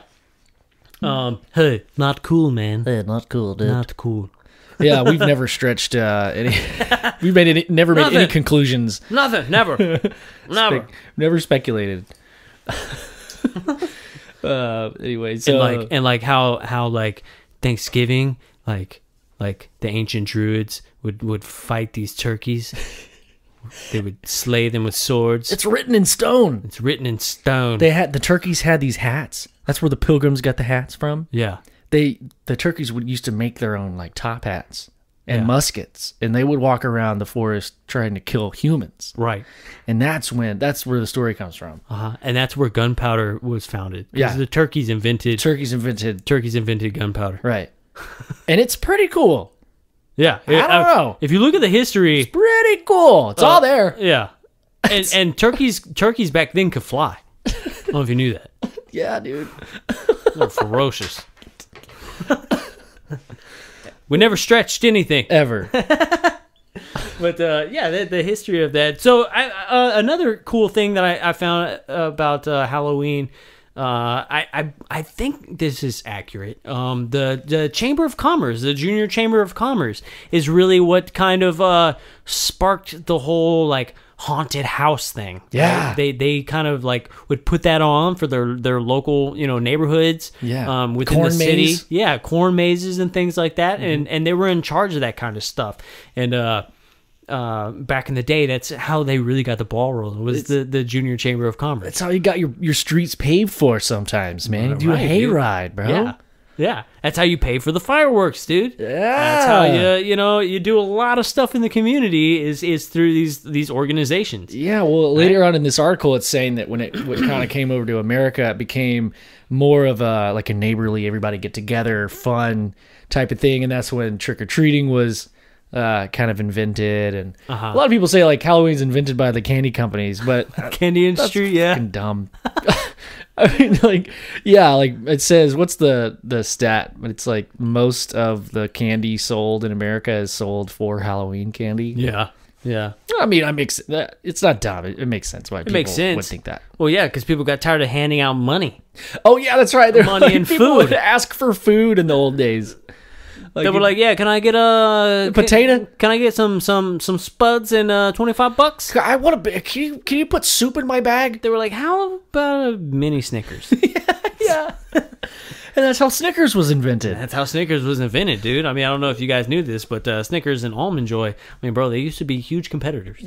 Hey, not cool, man. Hey, not cool, dude. Not cool. Yeah, we've never stretched any. We've never made any conclusions. Nothing. Never. Never speculated. Anyway, so and how like Thanksgiving, like the ancient druids would fight these turkeys. They would slay them with swords. it's written in stone. It's written in stone. The turkeys had these hats. That's where the pilgrims got the hats from. Yeah. The turkeys used to make their own like top hats and muskets, and they would walk around the forest trying to kill humans. Right. And that's where the story comes from. And that's where gunpowder was founded. Yeah. The turkeys invented gunpowder. Right. And it's pretty cool. Yeah. I don't know. If you look at the history, Pretty cool. It's all there. Yeah. And turkeys back then could fly. I don't know if you knew that. Yeah, dude. They're ferocious. We never stretched anything. Ever. But the history of that. So another cool thing that I found about Halloween, I think this is accurate. The Chamber of Commerce, the Junior Chamber of Commerce, is really what kind of sparked the whole like haunted house thing. Yeah. They kind of like would put that on for their local, neighborhoods. Yeah. Within Corn the city. maze. Yeah, corn mazes and things like that. And they were in charge of that kind of stuff. And back in the day, that's how they really got the ball rolling, was the Junior Chamber of Commerce. That's how you got your streets paved for sometimes, man. You do a hayride, bro. Yeah. That's how you pay for the fireworks, dude. Yeah. That's how you do a lot of stuff in the community is through these organizations. Yeah, well, later on in this article, it's saying that when it kind of came over to America, it became more of a neighborly, everybody get together, fun type of thing, and that's when trick-or-treating was kind of invented. And a lot of people say like Halloween's invented by the candy companies, but candy industry, yeah, fucking dumb. I mean, like it says, what's the stat? But it's like most of the candy sold in America is sold for Halloween candy. Yeah. I mean, it's not dumb. It makes sense why people would think that. Well, yeah, because people got tired of handing out money. Oh yeah, that's right. Money and people food. would ask for food in the old days. They were like, "Yeah, can I get a potato? Can I get some spuds and $25? I want to. Can you put soup in my bag?" They were like, "How about a mini Snickers?" Yeah. And that's how Snickers was invented. That's how Snickers was invented, dude. I mean, I don't know if you guys knew this, but Snickers and Almond Joy, I mean, bro, they used to be huge competitors.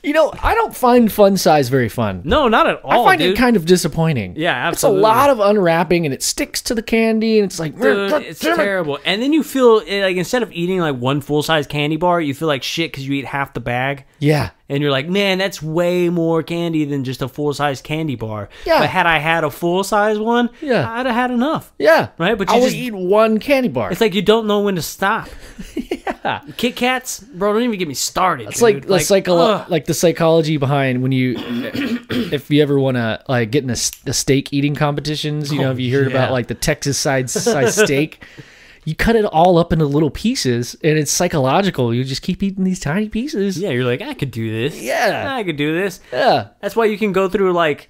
I don't find fun size very fun. No, not at all. I find it kind of disappointing. Yeah, absolutely. It's a lot of unwrapping, and it sticks to the candy, and it's like, dude, it's terrible. And then you feel like instead of eating like one full size candy bar, you feel like shit because you eat half the bag. Yeah. And you're like, man, that's way more candy than just a full-size candy bar. Yeah. But had I had a full-size one, I'd have had enough. Yeah. Right? But I would eat one candy bar. It's like you don't know when to stop. Yeah. Kit Kats, bro, don't even get me started. It's like the psychology behind when you, if you ever want to like get in a steak eating competitions, have you heard about like the Texas size steak? You cut it all up into little pieces, and it's psychological. You just keep eating these tiny pieces. Yeah, you're like, I could do this. Yeah. I could do this. Yeah. That's why you can go through like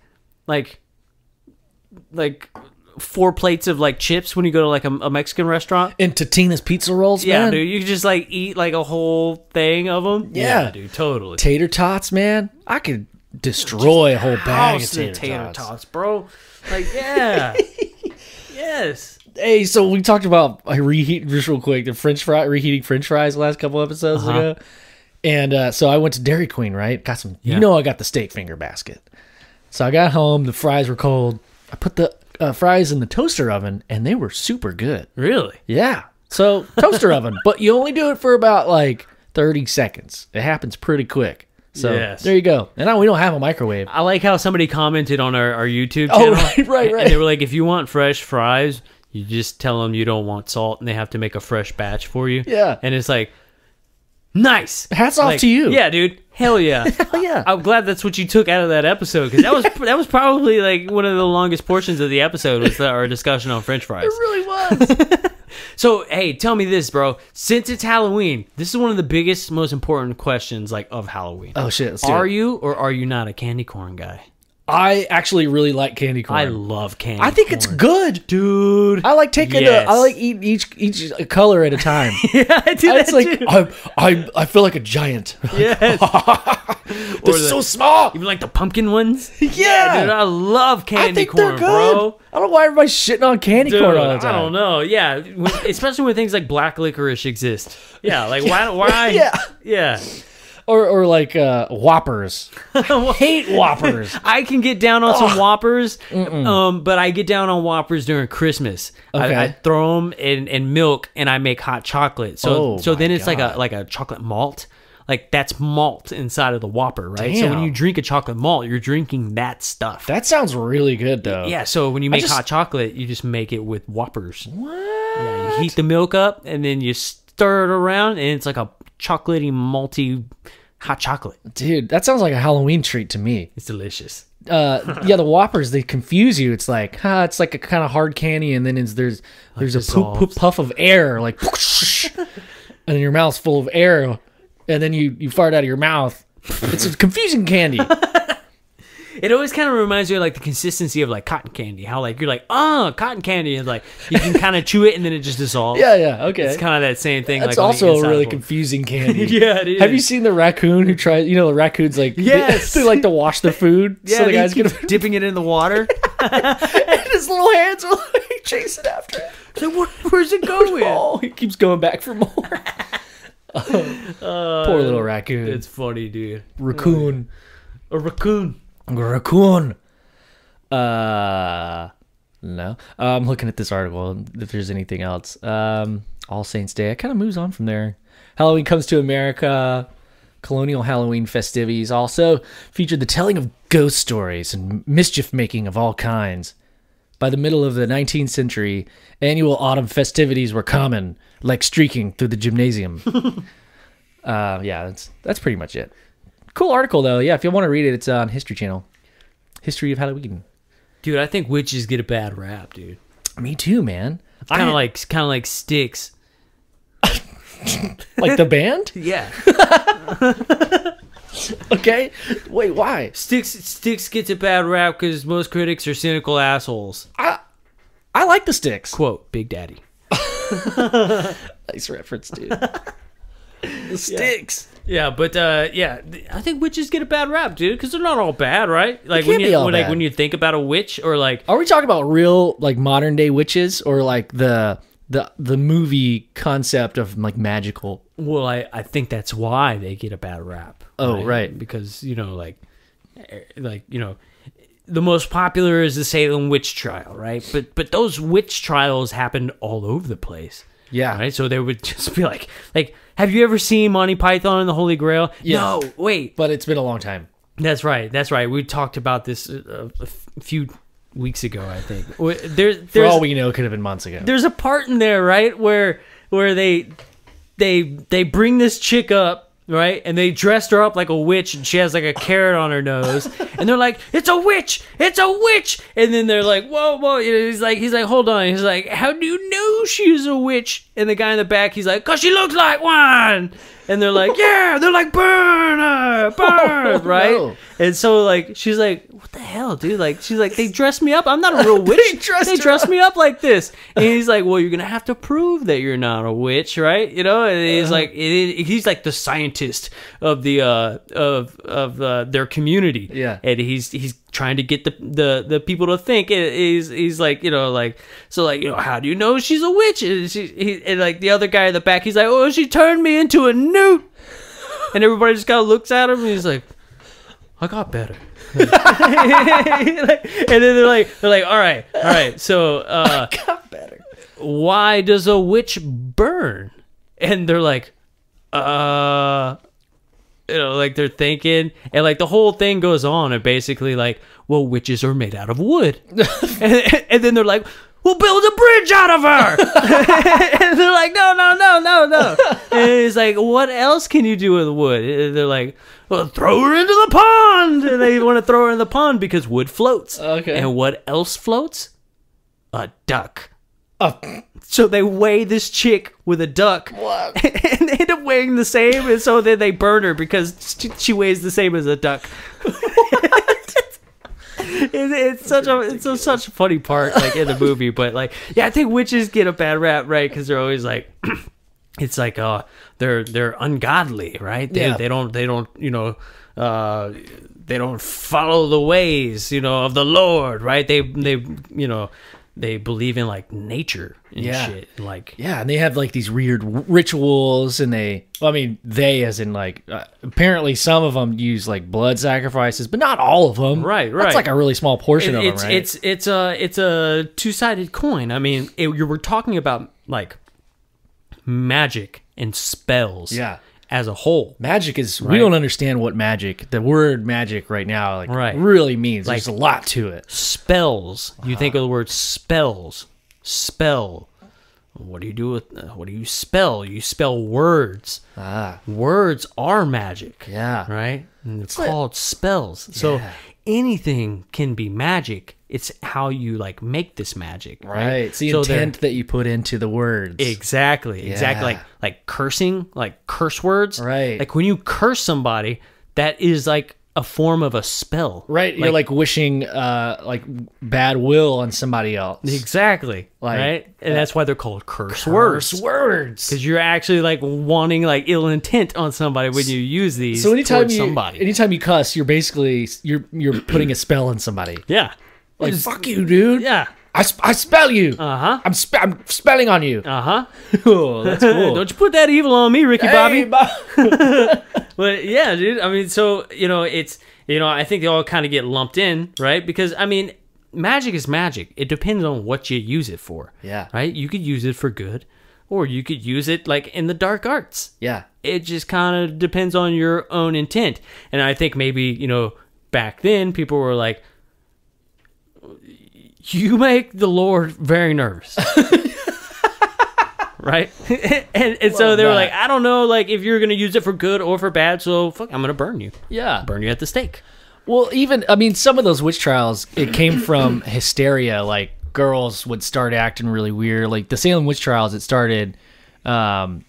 4 plates of like chips when you go to like a Mexican restaurant. And Totino's pizza rolls, yeah, man. dude. You can just like eat like a whole thing of them. Yeah, dude, totally. Tater tots, man. I could destroy a whole bag of tater tots, bro. Like, yeah. Yes. Hey, so we talked about reheating, just real quick, reheating French fries the last couple episodes ago. And so I went to Dairy Queen, right? Got some, I got the steak finger basket. So I got home, the fries were cold. I put the fries in the toaster oven, and they were super good. Really? Yeah. So toaster oven, but you only do it for about like 30 seconds. It happens pretty quick. So there you go. And now we don't have a microwave. I like how somebody commented on our YouTube channel. Oh, right. And they were like, if you want fresh fries, you just tell them you don't want salt, and they have to make a fresh batch for you. Yeah. And it's like, nice. Hats off to you. Yeah, dude. Hell yeah. Hell yeah. I'm glad that's what you took out of that episode, because that was probably like one of the longest portions of the episode was our discussion on French fries. It really was. So, hey, tell me this, bro. Since it's Halloween, this is one of the biggest, most important questions like of Halloween. Oh shit! Are you or are you not a candy corn guy? I actually really like candy corn. I love candy. I think corn. it's good, dude. I like taking I like eating each color at a time. Yeah, I do that too. I feel like a giant. Yes. They're so small. Even like the pumpkin ones. Yeah, dude, I love candy corn, they're good. bro. I don't know why everybody's shitting on candy corn all the time. I don't know. Yeah, especially when things like black licorice exist. Yeah, like why? Yeah. Or like Whoppers. I hate Whoppers. I can get down on some Whoppers, but I get down on Whoppers during Christmas. Okay. I throw them in milk and I make hot chocolate. So then it's God. like a chocolate malt. Like that's malt inside of the Whopper, right? Damn. So when you drink a chocolate malt, you're drinking that stuff. That sounds really good though. Yeah, so when you make hot chocolate, you just make it with Whoppers. What? Yeah, you heat the milk up and then you stir it around and it's like a chocolatey, malty hot chocolate. Dude, that sounds like a Halloween treat to me. It's delicious. Yeah, the Whoppers, they confuse you. It's like, it's like a kind of hard candy, and then there's a puff of air, like, and your mouth's full of air, and then you fart out of your mouth. It's a confusing candy. It always kind of reminds me of like the consistency of like cotton candy. How like you're like, cotton candy, and like you can kind of chew it and then it just dissolves. Yeah, okay. It's kind of that same thing. That's like also a really confusing candy. Yeah, it is. Have you seen the raccoon who tries? You know, the raccoon's like, they like to wash the food. Yeah, so the guy's dipping it in the water, and his little hands are like chasing after it. So where's it going? Oh, he keeps going back for more. Poor little raccoon. It's funny, dude. Raccoon. A raccoon. Raccoon. No. I'm looking at this article if there's anything else. All Saints Day. It kind of moves on from there. Halloween comes to America. Colonial Halloween festivities also featured the telling of ghost stories and mischief making of all kinds. By the middle of the 19th century, annual autumn festivities were common, like streaking through the gymnasium. Yeah, that's pretty much it. Cool article though. Yeah, if you want to read it, it's on History Channel. History of Halloween. Dude, I think witches get a bad rap, dude. Me too, man. Kind of like Styx. Like the band? Yeah. Okay. Wait, why? Styx gets a bad rap because most critics are cynical assholes. I like the Styx. Quote, Big Daddy. Nice reference, dude. The Styx. Yeah, but I think witches get a bad rap, dude, because they're not all bad, right? Like when you think about a witch, or like, are we talking about real like modern day witches, or like the movie concept of like magical? Well, I think that's why they get a bad rap. Oh, right. Because the most popular is the Salem witch trial, right? But those witch trials happened all over the place. Yeah. Right. So they would just be like, have you ever seen Monty Python and the Holy Grail? Yeah. No, wait. But it's been a long time. That's right. We talked about this a few weeks ago, I think. For all we know, it could have been months ago. There's a part in there, right, where they bring this chick up, right, and they dressed her up like a witch, and she has like a carrot on her nose, and they're like, "It's a witch! It's a witch!" And then they're like, "Whoa!" He's like, "Hold on!" He's like, "How do you know she's a witch?" And the guy in the back, he's like, "'Cause she looks like one." And they're like, "Yeah!" They're like, "Burn her, burn!" Right? No. And so like, she's like, "What the hell, dude?" Like, she's like, "They dressed me up. I'm not a real witch. they dressed me up like this." And he's like, "Well, you're gonna have to prove that you're not a witch, right?" You know? And he's like, he's like the scientist of the of their community. Yeah. And he's trying to get the people to think. He's like, how do you know she's a witch? And like the other guy in the back, he's like, "Oh, she turned me into a newt." And everybody just kind of looks at him, and he's like, "I got better." And then they're like, all right. So, I got better. Why does a witch burn? And they're like, like they're thinking, and like the whole thing goes on, and basically like, well, witches are made out of wood, and then they're like, "We'll build a bridge out of her." And they're like, no. And he's like, "What else can you do with wood?" And they're like, "Well, throw her into the pond." And they want to throw her in the pond because wood floats. Okay. And what else floats? A duck. So they weigh this chick with a duck. What? And they end up weighing the same, and so then they burn her because she weighs the same as a duck. It's such a funny part, like, in the movie. But, like, yeah, I think witches get a bad rap, right? Because they're always like, it's like, they're ungodly, right? They don't you know, they don't follow the ways, you know, of the Lord, right? They you know, they believe in, like, nature and shit. Like, yeah, and they have, like, these weird rituals, and they as in, like, apparently some of them use, like, blood sacrifices, but not all of them. Right. That's, like, a really small portion of them, right? It's a two-sided coin. I mean, you were talking about, like, magic and spells. Yeah. As a whole. Magic is, we don't understand what the word magic right now, like, really means. Like, there's a lot to it. Spells. You think of the word spells. Spell. What do you do with, what do you spell? You spell words. Words are magic. Yeah. Right? And it's called spells. So anything can be magic. It's how you, like, make this magic, right? It's the intent that you put into the words. Exactly. Like cursing, like curse words. Right. Like when you curse somebody, that is like a form of a spell. Right. You're like wishing like bad will on somebody else. Exactly. Like, right? And that's why they're called curse words. Because you're actually, like, wanting, like, ill intent on somebody when you use these. So anytime you cuss, you're basically you're putting a spell on somebody. Yeah. Like, fuck you, dude. Yeah. I spell you. Uh-huh. I'm spelling on you. Uh-huh. Oh, that's cool. Don't you put that evil on me, Ricky Bobby. But yeah, dude. I mean, so, you know, it's, you know, I think they all kind of get lumped in, right? Because, I mean, magic is magic. It depends on what you use it for. Yeah. Right? You could use it for good, or you could use it, like, in the dark arts. Yeah. It just kind of depends on your own intent. And I think maybe, you know, back then, people were like, you make the Lord very nervous. Right? and so they were like, I don't know, like, if you're going to use it for good or for bad, so fuck, I'm going to burn you. Yeah. Burn you at the stake. Well, even, I mean, some of those witch trials, it came from hysteria. Like, girls would start acting really weird. Like, the Salem witch trials, it started, you know,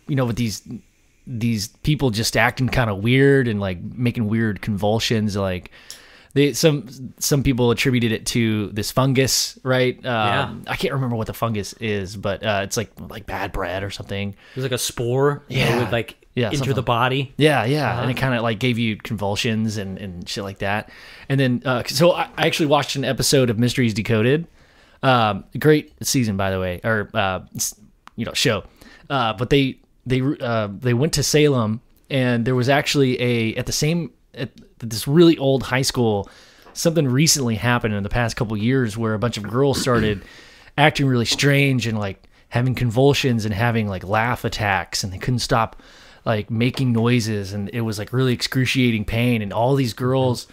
with these people just acting kind of weird and, like, making weird convulsions, like... Some people attributed it to this fungus, right? I can't remember what the fungus is, but it's like bad bread or something. It was like a spore that would, like, enter the body. Yeah. And it kind of, like, gave you convulsions and shit like that. And then, so I actually watched an episode of Mysteries Decoded. Great season, by the way, or you know, show. But they went to Salem, and there was actually at this really old high school, something recently happened in the past couple years where a bunch of girls started acting really strange and, like, having convulsions and having, like, laugh attacks, and they couldn't stop, like, making noises, and it was, like, really excruciating pain, and all these girls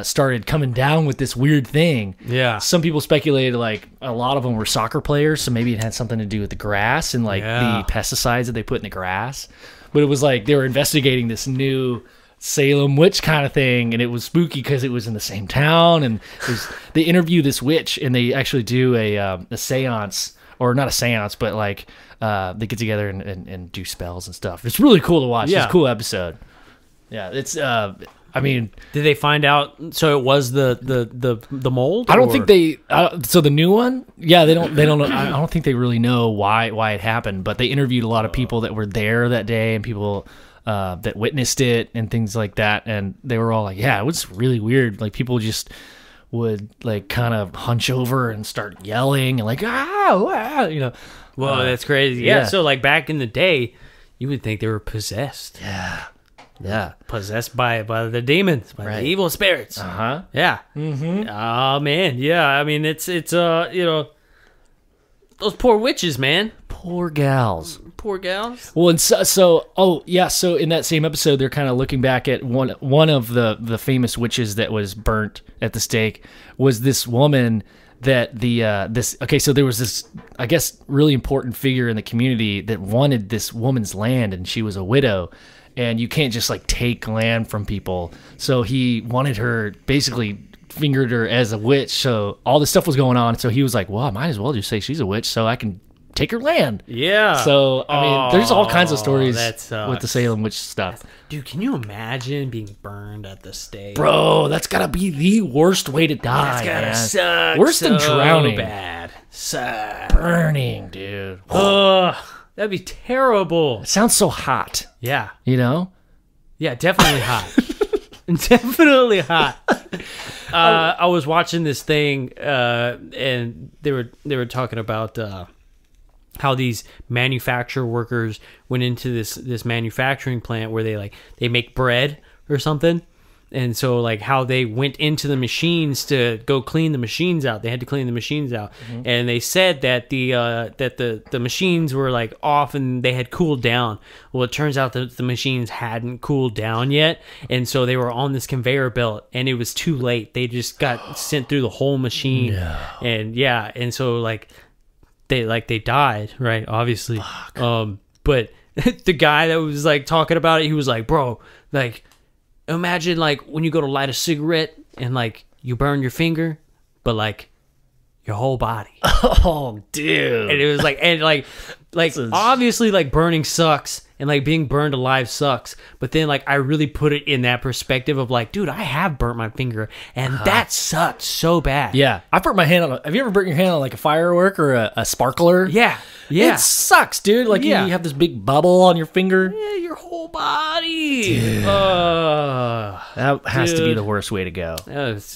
started coming down with this weird thing. Yeah. Some people speculated, like, a lot of them were soccer players, so maybe it had something to do with the grass and, like, the pesticides that they put in the grass. But it was like they were investigating this new Salem witch kind of thing, and it was spooky because it was in the same town, and they interview this witch, and they actually do a seance, or not a seance, but, like, they get together and do spells and stuff. It's really cool to watch. It's a cool episode. Yeah, it's I mean, did they find out? So it was the mold? I don't think they. So the new one, yeah, they don't know. I don't think they really know why it happened. But they interviewed a lot of people that were there that day, and people that witnessed it and things like that, and they were all like, "Yeah, it was really weird. Like, people just would, like, kind of hunch over and start yelling and, like, you know." Well, that's crazy. Yeah. So, like, back in the day, you would think they were possessed. Yeah, possessed by the demons, by the evil spirits. Yeah. Mm-hmm. Oh man, yeah. I mean, it's you know, those poor witches, man. Poor gals. Well, and so in that same episode, they're kind of looking back at one of the famous witches that was burnt at the stake was this woman that so there was this, I guess, really important figure in the community that wanted this woman's land, and she was a widow. And you can't just, like, take land from people. So he wanted her, basically fingered her as a witch. So all this stuff was going on. So he was like, well, I might as well just say she's a witch so I can take her land. Yeah. So, I mean, there's all kinds of stories that with the Salem witch stuff. Dude, can you imagine being burned at the stake? Bro, that's gotta be the worst way to die. That's gotta man. suck. Worse than drowning. Bad. Suck. Burning, dude. Ugh, that'd be terrible. It sounds so hot. Yeah. You know? Yeah, definitely hot. Definitely hot. I was watching this thing, and they were talking about how these manufacturer workers went into this manufacturing plant where they make bread or something. And so like how they went into the machines to go clean the machines out. They had to clean the machines out. Mm-hmm. And they said that the machines were like off and they had cooled down. Well, it turns out that the machines hadn't cooled down yet. And so they were on this conveyor belt and it was too late. They just got sent through the whole machine. No. And yeah, and so they died, right? Obviously. Fuck. But the guy that was like talking about it, he was like, bro, like, imagine like when you go to light a cigarette and like you burn your finger, but like your whole body. Oh, dude. And it was like, obviously like burning sucks and like being burned alive sucks. But then like I really put it in that perspective of like, dude, I have burnt my finger and that sucked so bad. Yeah. I burnt my hand on have you ever burnt your hand on like a firework or a sparkler? Yeah. Yeah. It sucks, dude. Like you have this big bubble on your finger. Yeah, your whole body. Dude. That has to be the worst way to go.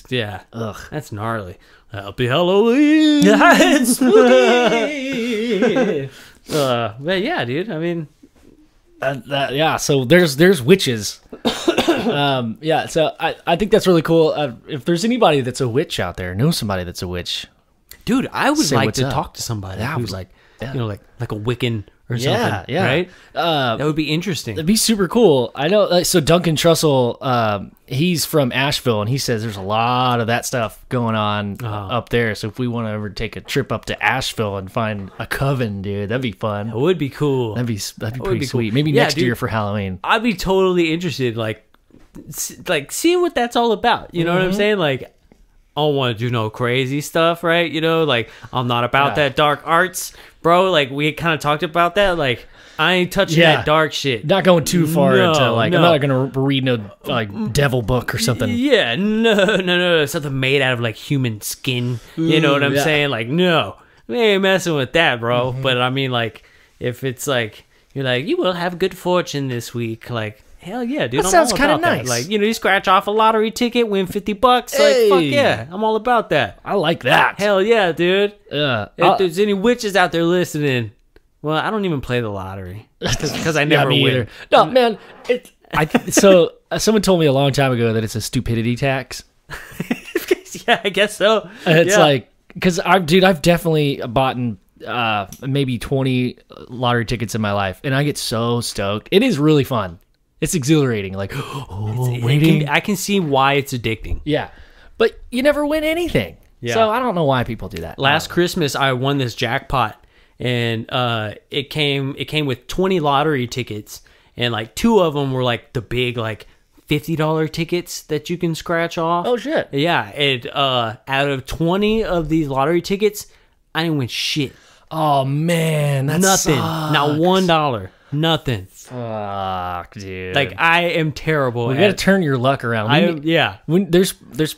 Yeah. Ugh. That's gnarly. Happy Halloween. It's spooky. But yeah, dude. I mean, so there's witches. Yeah, so I think that's really cool. If there's anybody that's a witch out there, know somebody that's a witch, dude, I would like to up. talk to somebody who's like, yeah. you know, like a Wiccan or something. Yeah. Right. That would be interesting. It'd be super cool. I know. So Duncan Trussell, he's from Asheville, and he says there's a lot of that stuff going on up there. So if we want to ever take a trip up to Asheville and find a coven, dude, that'd be fun. It would be cool. That'd be pretty sweet. Cool. Maybe next year for Halloween. I'd be totally interested. Like seeing what that's all about. You know what I'm saying? Like, I don't want to do no crazy stuff, right? You know, like I'm not about that dark arts, bro. Like we kind of talked about that. Like I ain't touching that dark shit. Not going too far into like I'm not gonna read no like devil book or something. Yeah, no, something made out of like human skin. You know what I'm saying? Like no, we ain't messing with that, bro. Mm-hmm. But I mean, like if it's like you're like you will have good fortune this week, like. Hell yeah, dude. That sounds kind of nice. Like, you know, you scratch off a lottery ticket, win $50. Hey. Like, fuck yeah. I'm all about that. I like that. Hell yeah, dude. If there's any witches out there listening, well, I don't even play the lottery. Because I never win. Either. No, man. So, someone told me a long time ago that it's a stupidity tax. Yeah, I guess so. It's like, because I've definitely bought maybe 20 lottery tickets in my life, and I get so stoked. It is really fun. It's exhilarating. Like, waiting. I can see why it's addicting. Yeah. But you never win anything. Yeah. So I don't know why people do that. Last Christmas, I won this jackpot. And it came with 20 lottery tickets. And like 2 of them were like the big like $50 tickets that you can scratch off. Oh, shit. Yeah. And out of 20 of these lottery tickets, I didn't win shit. Oh, man. That's nothing. Sucks. Not $1. Nothing. Fuck, dude. Like I am terrible. We gotta turn your luck around. When there's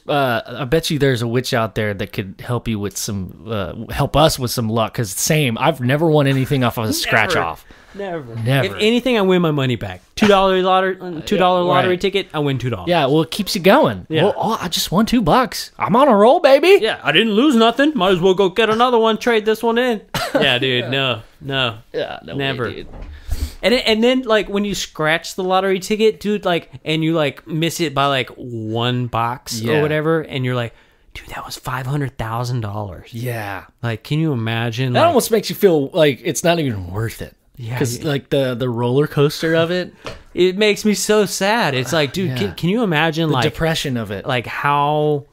I bet you there's a witch out there that could help you with some help us with some luck. Cause same, I've never won anything off of a scratch off. Never. If anything, I win my money back. $2 lottery ticket, I win $2. Yeah, well, it keeps you going. Yeah. Well, I just won $2. I'm on a roll, baby. Yeah, I didn't lose nothing. Might as well go get another one. Trade this one in. Yeah, dude. No. Yeah, no never. Way, dude. And then like when you scratch the lottery ticket, dude, like and you like miss it by like 1 box or whatever, and you're like, dude, that was $500,000. Yeah. Like, can you imagine? That almost makes you feel like it's not even worth it. Yeah. Because like the roller coaster of it, it makes me so sad. It's like, dude, can you imagine the like depression of it? Like how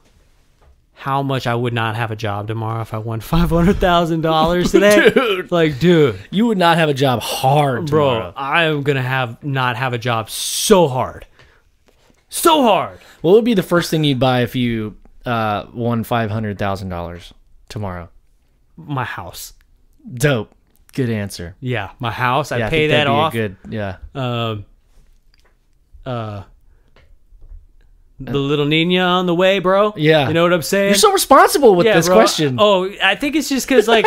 much I would not have a job tomorrow if I won $500,000 today. Dude. Like, dude. You would not have a job hard tomorrow. Bro, I am going to not have a job so hard. So hard. What would be the first thing you'd buy if you won $500,000 tomorrow? My house. Dope. Good answer. Yeah, my house. Yeah, I pay that off. Good. Yeah. The little Nina on the way, bro. Yeah. You know what I'm saying? You're so responsible with this bro. question. Oh, I think it's just because, like,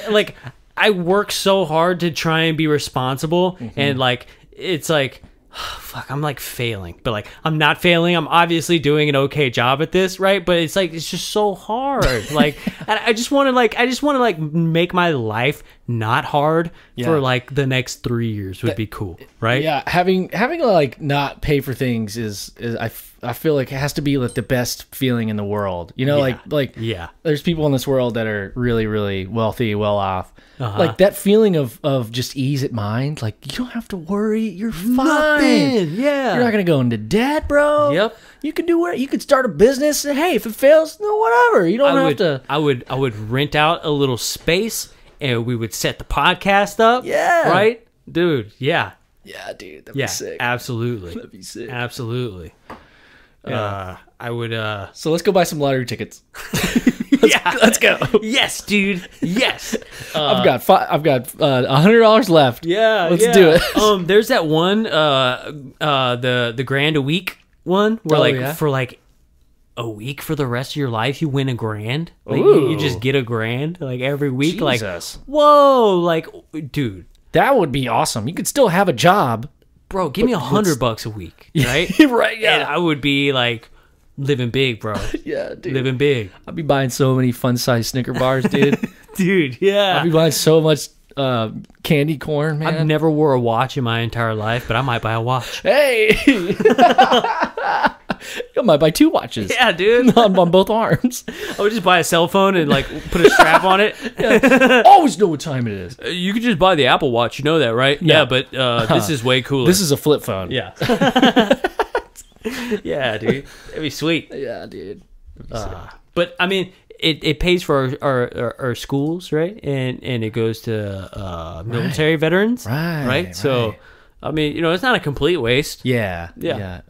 like, I work so hard to try and be responsible, and, like, it's like, fuck, I'm, like, failing. But, like, I'm not failing. I'm obviously doing an okay job at this, right? But it's, like, it's just so hard. Like, I just want to, make my life not hard for, like, the next 3 years would be cool, right? Yeah, having like not pay for things is I feel like it has to be like the best feeling in the world. You know, like there's people in this world that are really, really wealthy, well off. Like that feeling of just ease at mind. Like you don't have to worry. You're fine. Nothing. Yeah. You're not gonna go into debt, bro. Yep. You can do what you could start a business. And hey, if it fails, no, whatever. You don't have to. I would rent out a little space, and we would set the podcast up. Yeah. Right, dude. Yeah. Yeah, dude. That'd be sick. Absolutely. That'd be sick. Absolutely. Yeah. I would. So let's go buy some lottery tickets. Let's go. Yes, dude. Yes. I've got $100 left. Yeah. Let's do it. There's that one. The grand a week one where for like a week for the rest of your life you win a grand. Like you just get a grand like every week. Jesus. Like whoa, like dude. That would be awesome. You could still have a job. Bro, give me $100 a week, right? Right, yeah. And I would be like living big, bro. Yeah, dude. Living big. I'd be buying so many fun-sized Snicker bars, dude. Dude, yeah. I'd be buying so much candy corn, man. I've never wore a watch in my entire life, but I might buy a watch. Hey! I might buy 2 watches. Yeah, dude. on both arms. I would just buy a cell phone and like put a strap on it. Yeah. Always know what time it is. You could just buy the Apple Watch. You know that, right? Yeah, but this is way cooler. This is a flip phone. Yeah. Yeah, dude. That'd be sweet. Yeah, dude. But I mean, it pays for our schools, right? And it goes to military veterans, right? So, I mean, you know, it's not a complete waste. Yeah.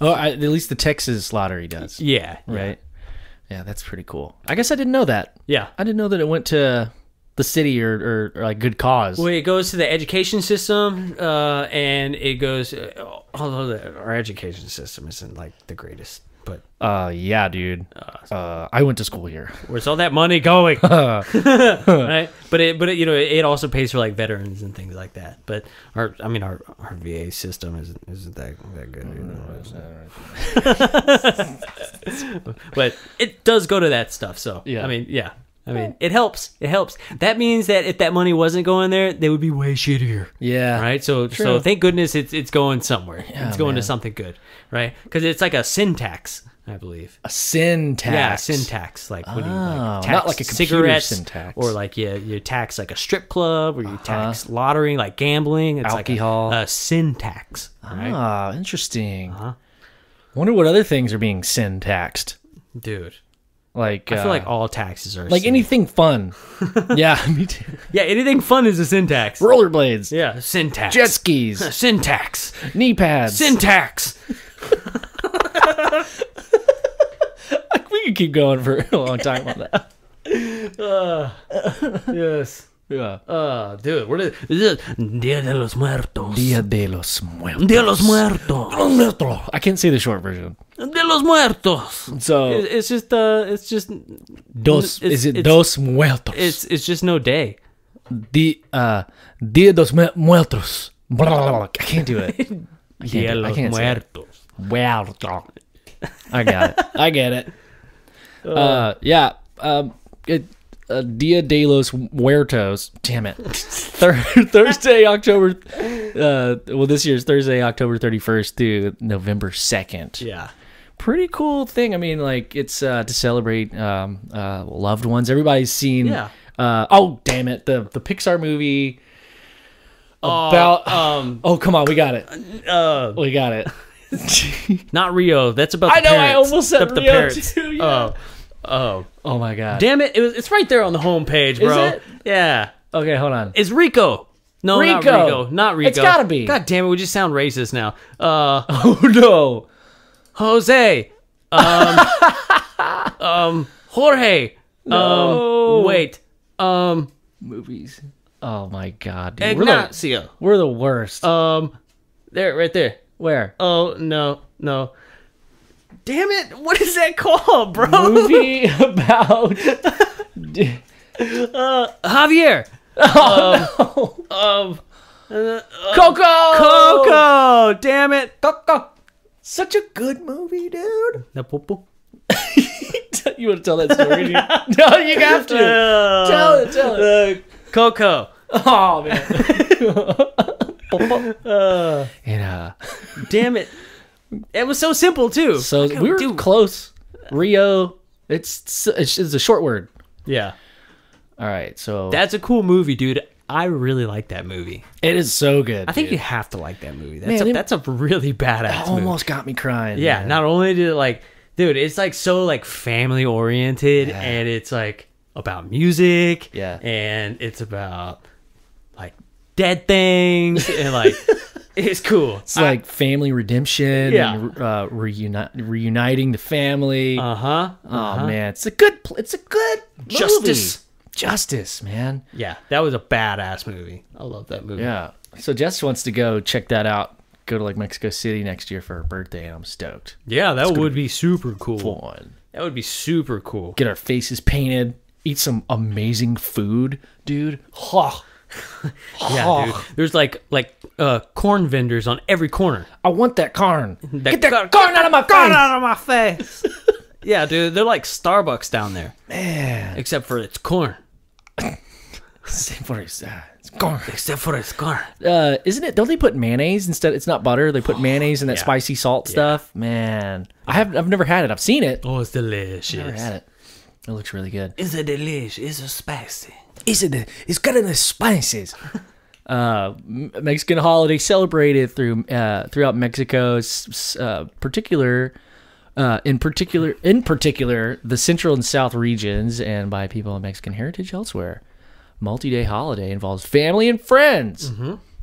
Oh, at least the Texas lottery does. Yeah. Right. Yeah, that's pretty cool. I guess I didn't know that. Yeah. I didn't know that it went to the city or like good cause. Well, it goes to the education system, and it goes. Although our education system isn't like the greatest, but yeah, dude. I went to school here. Where's all that money going? Right? But it you know it also pays for like veterans and things like that. But our VA system isn't that good. But it does go to that stuff. So yeah. I mean, it helps. It helps. That means that if that money wasn't going there, they would be way shittier. Yeah. Right? So thank goodness it's going somewhere. Yeah, it's going to something good. Right? Because it's like a sin tax, I believe. A sin tax? Yeah, sin tax. Like when you like, tax not like a computer cigarettes, sin tax. or like you tax like a strip club, or you tax lottery, like gambling. It's alcohol. Like a sin tax. Right? Ah, interesting. Wonder what other things are being sin taxed. Dude. Like I feel like all taxes are like sin. Anything fun. Yeah, me too. Yeah, anything fun is a sin tax. Rollerblades. Yeah, sin tax. Jet skis. Sin tax. Knee pads. Sin tax. We could keep going for a long time on that. Yes. Yeah. Dude, what is this? Dia de los Muertos. Dia de los Muertos. Dia de los Muertos. I can't say the short version. De los Muertos. So it's just Dos Muertos? It's just no day. Dia dos Muertos. Blah, blah, blah. I can't do it. Dia de los Muertos. Muertos. I get it. Yeah. Dia de los Muertos. Damn it. Thursday, October. This year's Thursday, October 31st through November 2nd. Yeah. Pretty cool thing. I mean, like, it's to celebrate loved ones. Everybody's seen. Yeah. Oh, damn it. The Pixar movie about. Oh, come on. We got it. We got it. Not Rio. That's about the I know. parents. I almost said the Rio parents. too. Yeah. Oh my god! Damn it! It's right there on the homepage, bro. Is it? Yeah. Okay, hold on. It's Rico. No, Rico. not Rico. Not Rico. It's gotta be. God damn it! We just sound racist now. Oh no, Jose. Jorge. No. Wait. Movies. Oh my god, dude. Ignacio. We're the worst. There, right there. Where? Oh, no. Damn it. What is that called, bro? Movie about Javier. Coco. Damn it. Coco. Such a good movie, dude. The popo. You want to tell that story? Dude? No, you have to. Tell it. Coco. Oh man. Damn it. It was so simple too. So we were close. Rio. It's a short word. Yeah. All right. So That's a cool movie, dude. I really like that movie. it is so good. I think dude. you have to like that movie. Man, That's a really badass movie. almost got me crying. Yeah, man. not only did it like, dude, it's like so like family oriented, and it's like about music, and it's about like dead things, and like it's cool. It's like family redemption, Yeah. and reuniting the family. Uh-huh. Oh man, it's a good Justice. Justice, man. Yeah, that was a badass movie. I love that movie. Yeah. So Jess wants to go check that out. Go to like Mexico City next year for her birthday, and I'm stoked. Yeah, that would be super cool. Fun. That would be super cool. Get our faces painted. Eat some amazing food, dude. Oh. Yeah, dude. There's like corn vendors on every corner. I want that corn. Get that corn out of my face. Corn out of my face. Yeah, dude. They're like Starbucks down there. Man. Except for it's corn. Except for it's corn. Except for it's corn. Isn't it? Don't they put mayonnaise instead? It's not butter. They put mayonnaise and that spicy salt stuff. Man, I've never had it. I've seen it. Oh, it's delicious. Never had it. It looks really good. It's a delicious. It's a spicy. It's got enough spices. Mexican holiday celebrated throughout Mexico. In particular, the central and south regions, and by people of Mexican heritage elsewhere. Multi-day holiday involves family and friends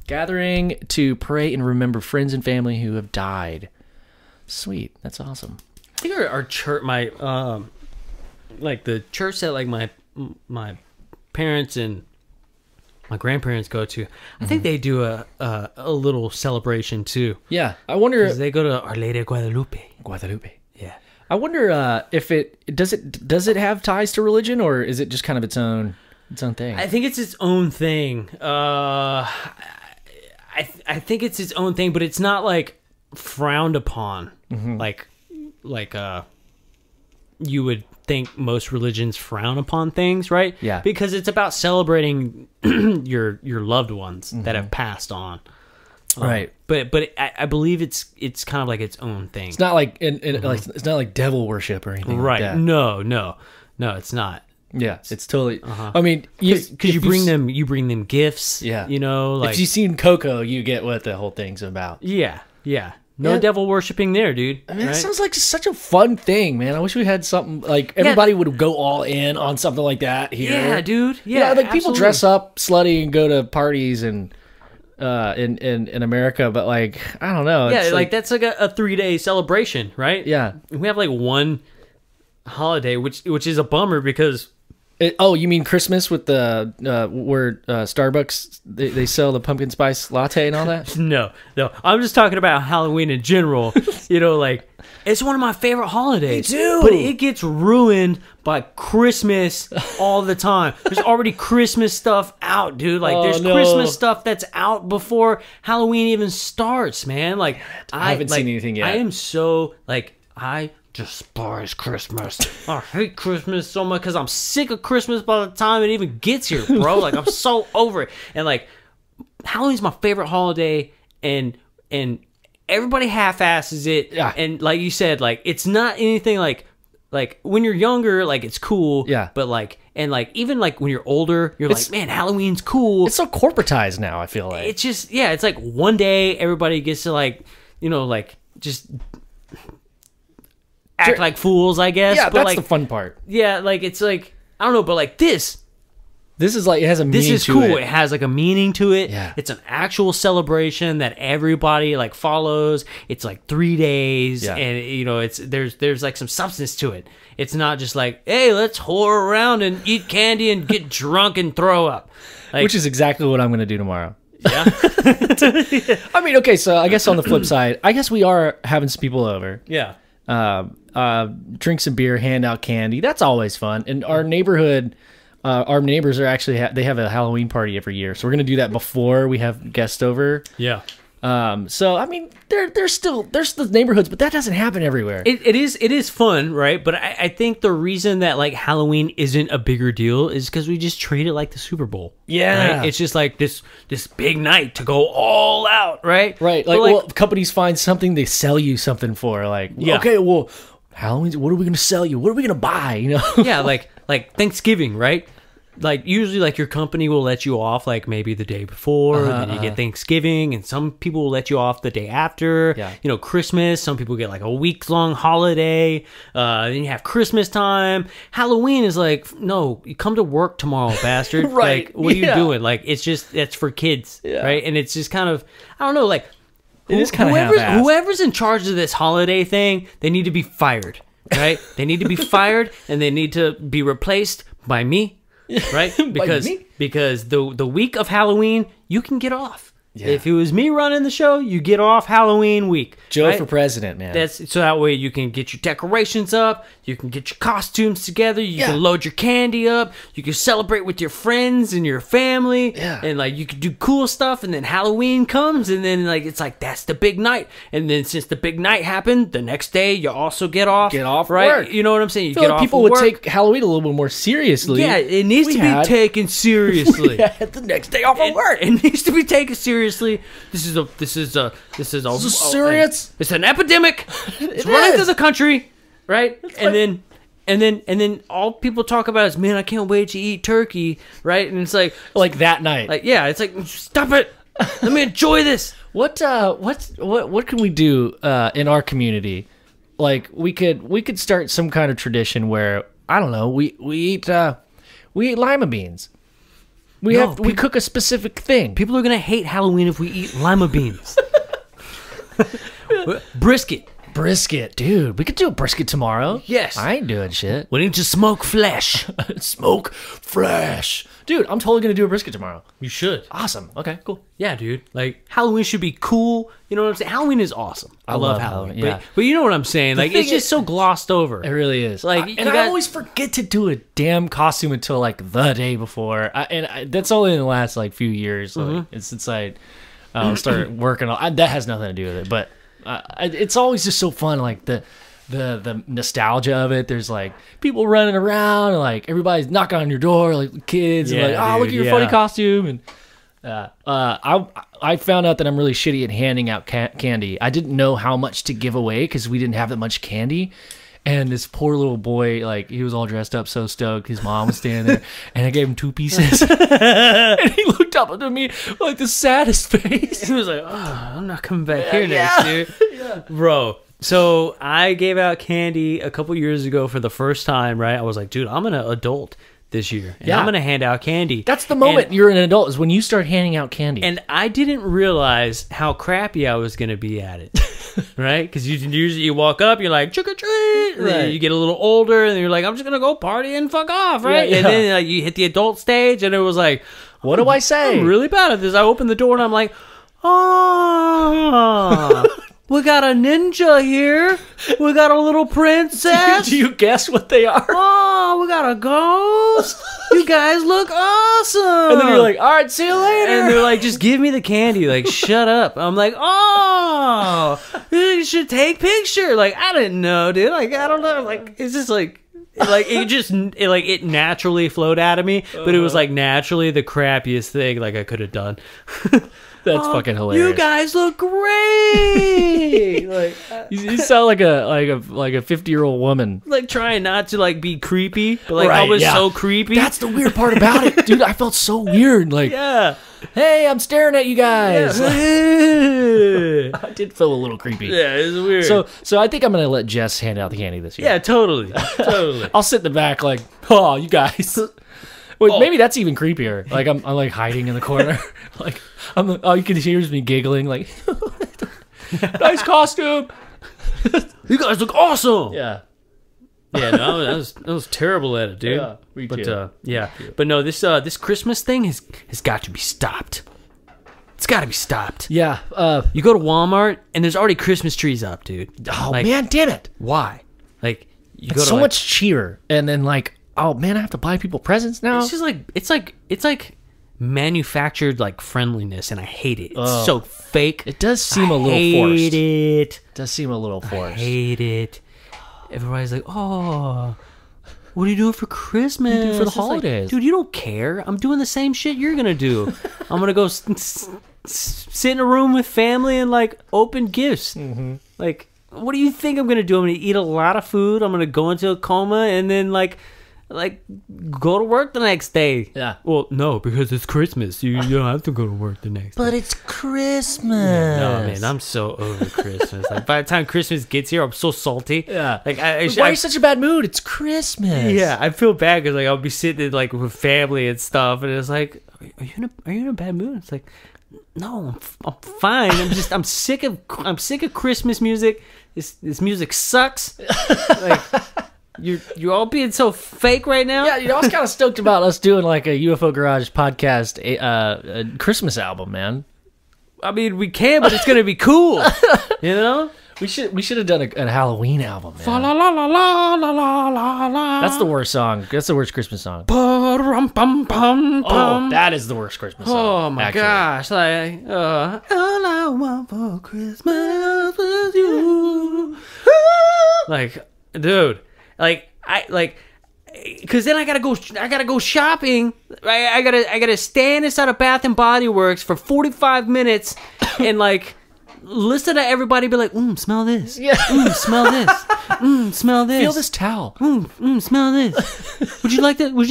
gathering to pray and remember friends and family who have died. Sweet, that's awesome. I think our church, like the church that like my parents and my grandparents go to, I think they do a little celebration too. Yeah, I wonder. They go to Our Lady of Guadalupe. Yeah, I wonder if it does it have ties to religion, or is it just kind of its own thing? I think it's its own thing. I think it's its own thing, but it's not like frowned upon, like you would think most religions frown upon things, right? Yeah, because it's about celebrating your loved ones that have passed on. Right, but I believe it's kind of like its own thing. It's not like like it's not like devil worship or anything. Right? Like that. No, it's not. Yeah, it's totally. I mean, because you bring them gifts. Yeah, you know, like if you've seen Coco, you get what the whole thing's about. Yeah. No devil worshipping there, dude. I mean, that sounds like such a fun thing, man. I wish we had something like everybody would go all in on something like that here. Yeah, dude. Yeah, like people dress up slutty and go to parties and in America, but like I don't know. Yeah, like that's like a 3-day celebration, right? Yeah, we have like one holiday, which is a bummer because. You mean Christmas with the where Starbucks they sell the pumpkin spice latte and all that? No, I'm just talking about Halloween in general. You know, like it's one of my favorite holidays. Me too. But it gets ruined by Christmas all the time. There's already Christmas stuff out, dude. Like there's Christmas stuff that's out before Halloween even starts, man. Like I haven't seen anything yet. I am so like I despise Christmas. I hate Christmas so much because I'm sick of Christmas by the time it even gets here, bro. Like I'm so over it. And like Halloween's my favorite holiday, and everybody half-asses it. Yeah. And like you said, like it's not anything like when you're younger, like it's cool. Yeah. But like even like when you're older, you're like, man, Halloween's cool. It's so corporatized now. I feel like it's just it's like one day everybody gets to like like just act like fools, I guess. Yeah, but that's like the fun part. Yeah, like it's like I don't know, but like this This is like, it has a meaning to it. This is cool. It has like a meaning to it. Yeah. It's an actual celebration that everybody like follows. It's like 3 days, and you know, there's like some substance to it. It's not just like, hey, let's whore around and eat candy and get drunk and throw up. Like, which is exactly what I'm going to do tomorrow. Yeah. I mean, okay, so I guess on the flip side, I guess we are having some people over. Yeah. Drink some beer, hand out candy. That's always fun. And our neighborhood, our neighbors are actually they have a Halloween party every year, so we're gonna do that before we have guests over. Yeah. So I mean, there's still neighborhoods, but that doesn't happen everywhere. It is fun, right? But I think the reason that like Halloween isn't a bigger deal is because we just treat it like the Super Bowl. Yeah. Right? It's just like this big night to go all out, right? Right. Like, well, companies find something, they sell you something for. Like, okay, well, Halloween, what are we gonna sell you? What are we gonna buy? You know? Yeah, like Thanksgiving, right? Like usually like your company will let you off like maybe the day before, then you get Thanksgiving, and some people will let you off the day after. Yeah. You know, Christmas, some people get like a week-long holiday. Then you have Christmas time. Halloween is like, no, you come to work tomorrow, bastard. Right. Like, what are you doing? Like, it's for kids, right? And it's just kind of, I don't know, like, it is kind of half-assed. Whoever's in charge of this holiday thing, they need to be fired, right? They need to be fired, and they need to be replaced by me. Right? Because the week of Halloween, you can get off. Yeah. If it was me running the show, you get off Halloween week. Joe for president, man. So that way you can get your decorations up, you can get your costumes together, you can load your candy up, you can celebrate with your friends and your family, and like you can do cool stuff. And then Halloween comes, and then like it's like that's the big night. And then since the big night happened, the next day you also get off. Right? Work. You know what I'm saying? You get off. People would take Halloween a little bit more seriously. Yeah, it needs to be taken seriously. We had the next day off of work. It needs to be taken seriously. This is serious. It's an epidemic. It's running through the country, right? And then all people talk about is, man, I can't wait to eat turkey, right? And it's like that night. Like, yeah, it's like, stop it. Let me enjoy this. What can we do in our community? Like we could start some kind of tradition where, I don't know, we eat lima beans. We cook a specific thing. People are gonna hate Halloween if we eat lima beans. Brisket, dude. We could do a brisket tomorrow. Yes, I ain't doing shit. We need to smoke flesh. Smoke flesh, dude. I'm totally gonna do a brisket tomorrow. You should. Awesome. Okay, cool. Yeah, dude. Like Halloween should be cool. You know what I'm saying? Halloween is awesome. I love Halloween. Yeah. But you know what I'm saying? Like it's just so glossed over. It really is. Like, I always forget to do a damn costume until like the day before. That's only in the last like few years. Like, since I started working on. That has nothing to do with it, but. It's always just so fun, like the nostalgia of it. There's like people running around, and like everybody's knocking on your door, like kids, and like, oh, look at your funny costume. And I found out that I'm really shitty at handing out candy. I didn't know how much to give away because we didn't have that much candy. And this poor little boy, like, he was all dressed up, so stoked. His mom was standing there, and I gave him 2 pieces. And he looked up at me with, like, the saddest face. He was like, oh, I'm not coming back here next year. Yeah. Bro, so I gave out candy a couple years ago for the first time, right? I was like, dude, I'm an adult this year, and I'm going to hand out candy. That's the moment you're an adult, is when you start handing out candy. And I didn't realize how crappy I was going to be at it. Right? Because you walk up, you're like, trick or treat. Right. You get a little older, and you're like, I'm just going to go party and fuck off, right? Yeah. And then you hit the adult stage, and it was like, what do I say? I'm really bad at this. I opened the door, and I'm like, oh, we got a ninja here. We got a little princess. Do you guess what they are? Oh, we got a ghost. You guys look awesome. And then you're like, all right, see you later. And they're like, just give me the candy. Like, shut up. I'm like, oh, you should take picture. Like, I didn't know, dude. Like, I don't know. Like, it's just like it naturally flowed out of me, but it was like naturally the crappiest thing like I could have done. That's fucking hilarious. You guys look great. Like you sound like a 50-year-old woman. Like trying not to like be creepy, but like I was so creepy. That's the weird part about it, dude. I felt so weird. Like, hey, I'm staring at you guys. Yeah. I did feel a little creepy. Yeah, it was weird. So I think I'm gonna let Jess hand out the candy this year. Yeah, totally. I'll sit in the back like, oh, you guys. Well, maybe that's even creepier. Like I'm like hiding in the corner. Like all you can hear is me giggling. Like, nice costume. You guys look awesome. Yeah. Yeah, no, that was terrible at it, dude. Yeah, me too. But no, this Christmas thing has got to be stopped. It's got to be stopped. Yeah. You go to Walmart and there's already Christmas trees up, dude. Oh man, damn it! Why? Like you It's go to so much cheer, and then like, oh man, I have to buy people presents now. It's just like it's like manufactured like friendliness, and I hate it. It's so fake. It does seem a little forced. I hate it. It does seem a little forced. I hate it. Everybody's like, oh, what are you doing for Christmas? What do you do for the It's like, holidays? dude, you don't care. I'm doing the same shit you're gonna do. I'm gonna go sit in a room with family and like open gifts. Mm-hmm. Like, what do you think I'm gonna do? I'm gonna eat a lot of food. I'm gonna go into a coma and then like go to work the next day. Yeah. Well, no, because it's Christmas. You don't have to go to work the next day. But it's Christmas. No, man, I'm so over Christmas. Like, by the time Christmas gets here, I'm so salty. Yeah. Like, why are you such a bad mood? It's Christmas. Yeah, I feel bad because like I'll be sitting like with family and stuff, and it's like, are you in a bad mood? It's like, no, I'm fine. I'm sick of Christmas music. This music sucks. Like, you're all being so fake right now. Yeah, I was kind of stoked about us doing like a UFO Garage podcast, a Christmas album, man. I mean, we can, but it's gonna be cool. You know, we should have done a Halloween album, man. La la la la la la la la. That's the worst song. That's the worst Christmas song. Oh, that is the worst Christmas song. Oh my actually. gosh! Like, all I want for Christmas is you. Like, dude, because then I gotta go shopping. Right? I gotta stand inside of Bath and Body Works for 45 minutes and like listen to everybody be like, smell this. Yeah. Smell this. Smell this. Feel this towel. Smell this. Would you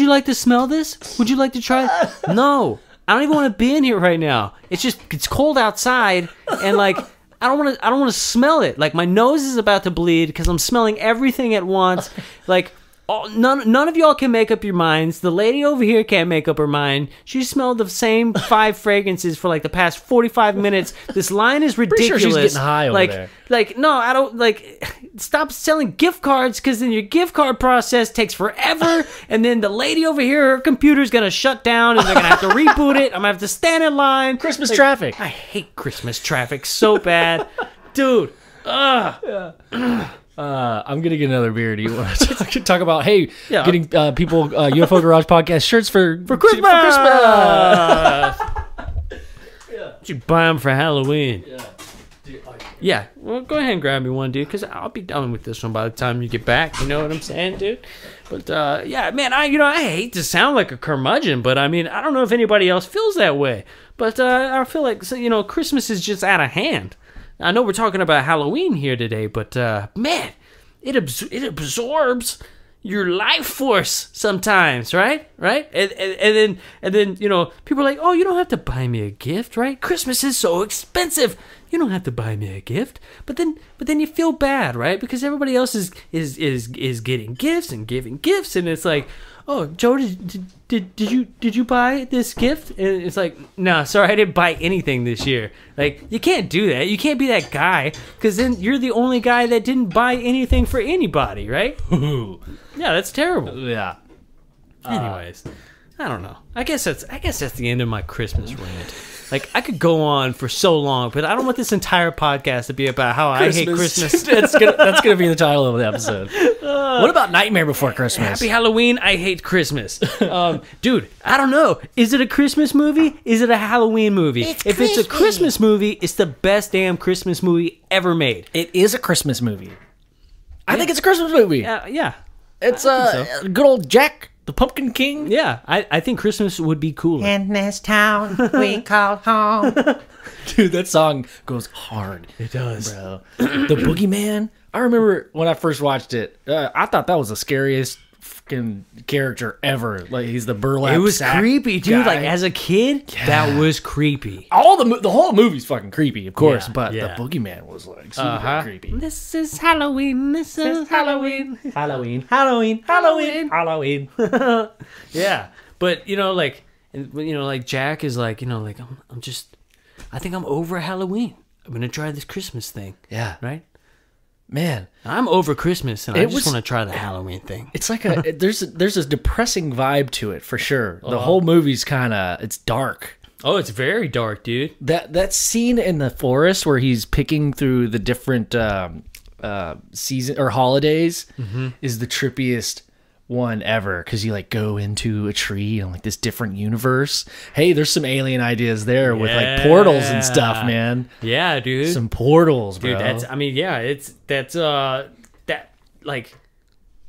like to smell this? Would you like to try it? No. I don't even want to be in here right now. It's cold outside and like I don't want to smell it. Like my nose is about to bleed because I'm smelling everything at once. Like none of y'all can make up your minds. The lady over here can't make up her mind. She smelled the same 5 fragrances for like the past 45 minutes. This line is ridiculous. Pretty sure she's getting high over there. Like no, I don't like. Stop selling gift cards because then your gift card process takes forever, and then the lady over here, her computer's gonna shut down, and they're gonna have to reboot it. I'm gonna have to stand in line. Christmas traffic. I hate Christmas traffic so bad, dude. I'm gonna get another beer. Do you want to talk about getting people UFO Garage podcast shirts for Christmas? For Christmas. You buy them for Halloween. Yeah. Yeah, well, go ahead and grab me one, dude, because I'll be done with this one by the time you get back. You know what I'm saying, dude? But, yeah, man, I hate to sound like a curmudgeon, but, I mean, I don't know if anybody else feels that way. But I feel like, Christmas is just out of hand. I know we're talking about Halloween here today, but, man, it absorbs your life force sometimes, right? And then people are like, oh, you don't have to buy me a gift, right? Christmas is so expensive. You don't have to buy me a gift. But then you feel bad, right? Because everybody else is getting gifts and giving gifts, and it's like, oh, Joe, did you buy this gift? And it's like, no, sorry, I didn't buy anything this year. Like, you can't do that. You can't be that guy, because then you're the only guy that didn't buy anything for anybody, right? Yeah, that's terrible. Yeah. Anyways, I don't know. I guess that's the end of my Christmas rant. Like, I could go on for so long, but I don't want this entire podcast to be about how I hate Christmas. that's gonna be the title of the episode. What about Nightmare Before Christmas? Happy Halloween, I hate Christmas. Dude, I don't know. Is it a Christmas movie? Is it a Halloween movie? If it's a Christmas movie, it's the best damn Christmas movie ever made. It is a Christmas movie. I think it's a Christmas movie. Yeah. It's good old Jack the Pumpkin King. Yeah, I think Christmas would be cooler. In this town we call home. Dude, that song goes hard. It does. Bro. The Boogeyman. I remember when I first watched it, I thought that was the scariest fucking character ever. Like, he's the burlap It was sack creepy, dude. guy. Like, as a kid, that was creepy. The whole movie's fucking creepy, of course, Yeah, but yeah. the Boogeyman was like super creepy. This is Halloween. This is Halloween. Halloween. Halloween. Halloween. Yeah. But like Jack is like, like I think I'm over Halloween. I'm gonna try this Christmas thing. Yeah. Right. Man, I'm over Christmas, and I just want to try the Halloween thing. it's like there's a depressing vibe to it for sure. The whole movie's it's dark. Oh, it's very dark, dude. That scene in the forest where he's picking through the different season or holidays is the trippiest one ever, because you like go into a tree and like this different universe. Hey, there's some alien ideas there with like portals and stuff, man. Yeah, dude. Some portals, bro. Dude, that like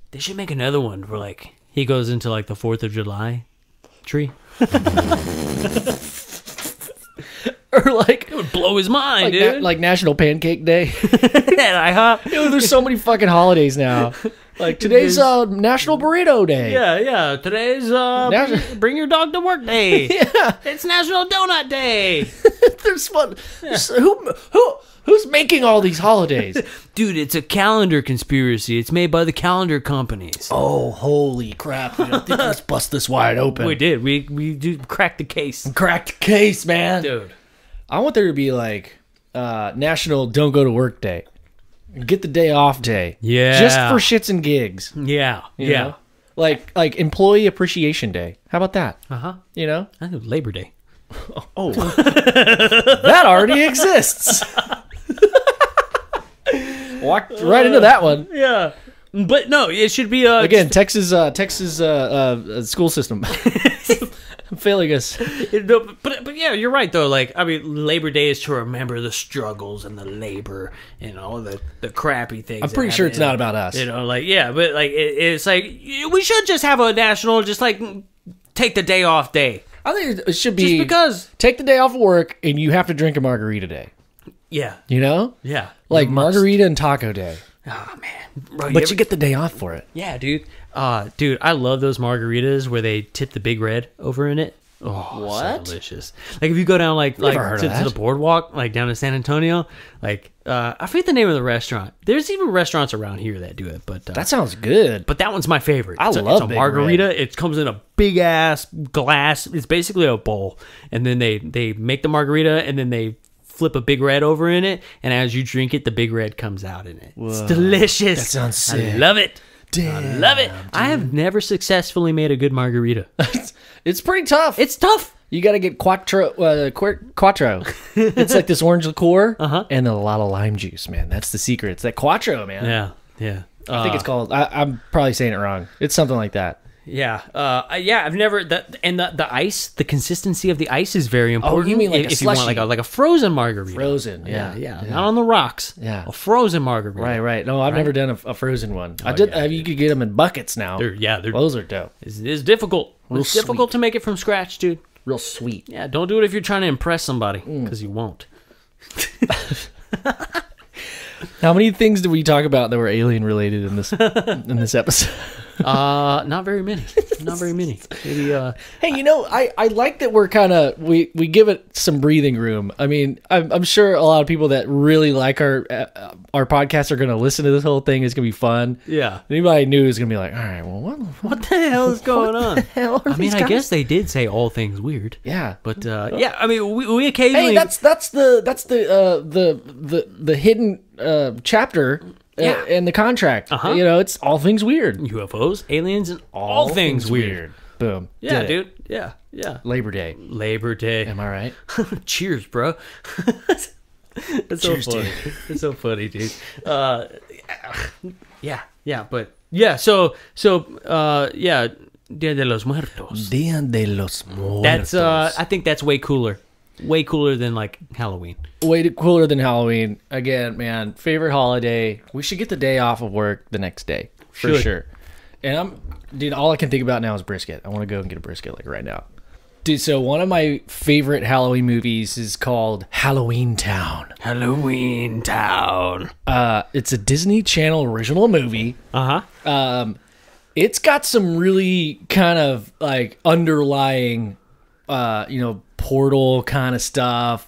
they should make another one where like he goes into like the 4th of July tree. Or like it would blow his mind, like dude. like National Pancake Day. IHOP. There's so many fucking holidays now. Like today's National Burrito Day. Yeah. Today's bring your dog to work day. Yeah. It's National Donut Day. There's one. Who's making all these holidays? Dude, it's a calendar conspiracy. It's made by the calendar companies. Oh, holy crap. I think let's bust this wide open. We did. We did crack the case. Cracked the case, man. Dude. I want there to be like National Don't Go to Work Day. Get the day off day. Yeah. Just for shits and gigs. Yeah. You know? Like Employee Appreciation Day. How about that? Uh-huh. You know? I think Labor Day. Oh. That already exists. Walked right into that one. Yeah. But no, it should be again, Texas school system. Failing us. But yeah, you're right though. Like, I mean, Labor Day is to remember the struggles and the labor, the crappy things. I'm pretty sure it's not about us. But like it's like we should just have a national, just like take the day off day. I think it should be just because take the day off of work and you have to drink a margarita day. Yeah. You know? Yeah. Like margarita and taco day. Oh man. Bro, but you get the day off for it. Yeah, dude. Dude, I love those margaritas where they tip the Big Red over in it. Oh, what? So delicious. Like if you go down like to the boardwalk, like down to San Antonio, like I forget the name of the restaurant. There's even restaurants around here that do it, but that sounds good. But that one's my favorite. It's a Big margarita. Red. It comes in a big ass glass. It's basically a bowl, and then they make the margarita, and then they flip a Big Red over in it, and as you drink it, the Big Red comes out in it. Whoa. It's delicious. That sounds sick. I love it. Damn, I love it. dude. I have never successfully made a good margarita. It's pretty tough. It's tough. You got to get Quattro. It's like this orange liqueur and a lot of lime juice, man. That's the secret. It's that Quattro, man. Yeah. I think it's called. I'm probably saying it wrong. It's something like that. Yeah. I've never the ice, the consistency of the ice is very important. Oh, you mean like if you want like a frozen margarita? Frozen, yeah. Not on the rocks. Yeah, a frozen margarita. Right. No, I've never done a frozen one. I did. You could get them in buckets now. Those are dope. It's difficult. It's difficult to make it from scratch, dude. Real sweet. Yeah, don't do it if you're trying to impress somebody, because you won't. How many things did we talk about that were alien related in this episode? Not very many. Not very many. Maybe. Hey, I like that we're kind of we give it some breathing room. I mean, I'm sure a lot of people that really like our podcast are going to listen to this whole thing. It's going to be fun. Yeah. Anybody new is going to be like, all right, well, what the hell is going on? Hell I mean, I guess they did say all things weird. Yeah, but I mean, we occasionally. Hey, that's the hidden chapter. In the contract, it's all things weird. UFOs, aliens, and all things weird. Boom. Yeah, dude. Yeah. Labor Day. Am I right? Cheers, bro. It's so funny. It's so funny, dude. So Dia de los Muertos. Dia de los Muertos. That's I think that's way cooler. Way cooler than like Halloween. Way cooler than Halloween. Again, man, favorite holiday. We should get the day off of work the next day. For sure. And all I can think about now is brisket. I want to go and get a brisket like right now. Dude, so one of my favorite Halloween movies is called Halloween Town. Halloween Town. It's a Disney Channel original movie. It's got some really kind of like underlying portal kind of stuff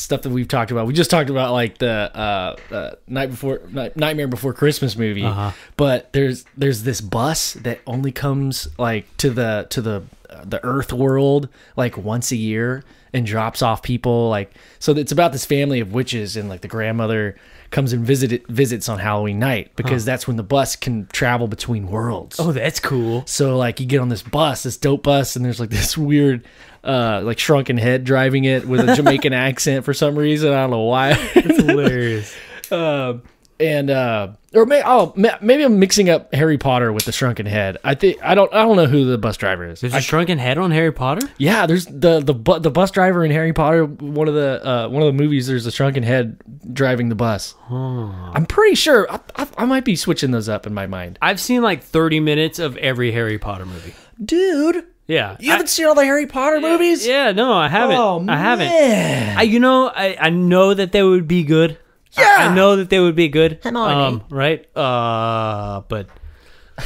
that we've talked about. We just talked about like the Nightmare Before Christmas movie, but there's this bus that only comes like to the the Earth world like once a year and drops off people. Like, so it's about this family of witches, and like the grandmother comes and visits on Halloween night because that's when the bus can travel between worlds. Oh, that's cool. So like you get on this bus, this dope bus, and there's like this weird like shrunken head driving it with a Jamaican accent for some reason. I don't know why. It's hilarious. Maybe I'm mixing up Harry Potter with the shrunken head. I don't know who the bus driver is. There's a shrunken head on Harry Potter? Yeah, there's the bus driver in Harry Potter. One of the movies. There's a shrunken head driving the bus. I'm pretty sure. I might be switching those up in my mind. I've seen like 30 minutes of every Harry Potter movie. Dude. Yeah. You haven't seen all the Harry Potter movies? Yeah, no, I haven't. Oh, man. I haven't. I know that they would be good. Yeah. I know that they would be good. Come on. Right? But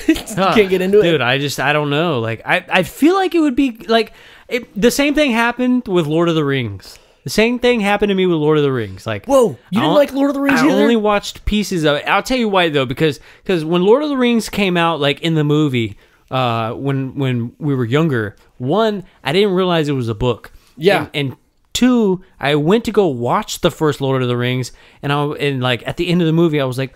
You can't get into it. dude, I don't know. Like I feel like it would be like the same thing happened with Lord of the Rings. The same thing happened to me with Lord of the Rings. Like, whoa, you didn't like Lord of the Rings I either? only watched pieces of it. I'll tell you why though, because when Lord of the Rings came out, like in the movie, when we were younger, one, I didn't realize it was a book. Yeah. And two, I went to go watch the first Lord of the Rings, and like at the end of the movie, I was like,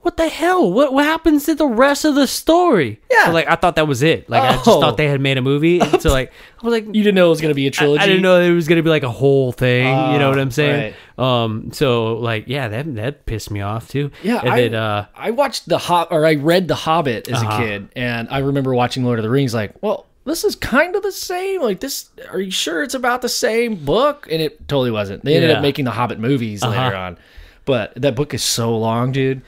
what the hell? What happens to the rest of the story? Yeah. So, like, I thought that was it. Like, I just thought they had made a movie. And so, like, I was like, You didn't know it was going to be a trilogy? I didn't know it was going to be like a whole thing. You know what I'm saying? Right. So, like, yeah, that pissed me off too. Yeah, and then, I watched I read The Hobbit as a kid, and I remember watching Lord of the Rings like, well, this is kind of the same. Like, this, are you sure it's about the same book? And it totally wasn't. They ended up making the Hobbit movies later on. But that book is so long, dude.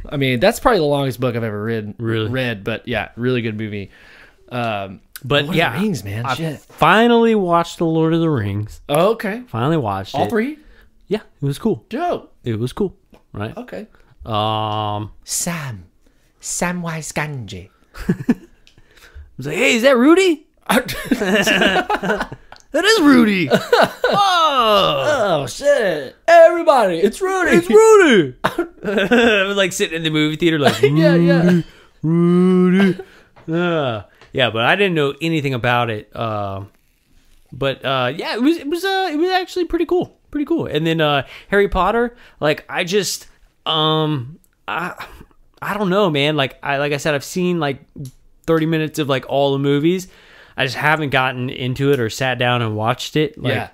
I mean, that's probably the longest book I've ever read. But yeah, really good movie. But Lord of the Rings, man. I finally watched the Lord of the Rings. Oh, okay. Finally watched All it. three? Yeah, it was cool. Dope. It was cool. Right. Okay. Samwise Gamgee. I was like, hey, is that Rudy? That is Rudy. Oh, shit. Everybody, it's Rudy. It's Rudy. I was like sitting in the movie theater like, Yeah. Rudy. Yeah, but I didn't know anything about it. But yeah, it was actually pretty cool. Pretty cool. And then Harry Potter, like I just I don't know, man. Like I said, I've seen like 30 minutes of like all the movies. I just haven't gotten into it or sat down and watched it. Like, Yeah.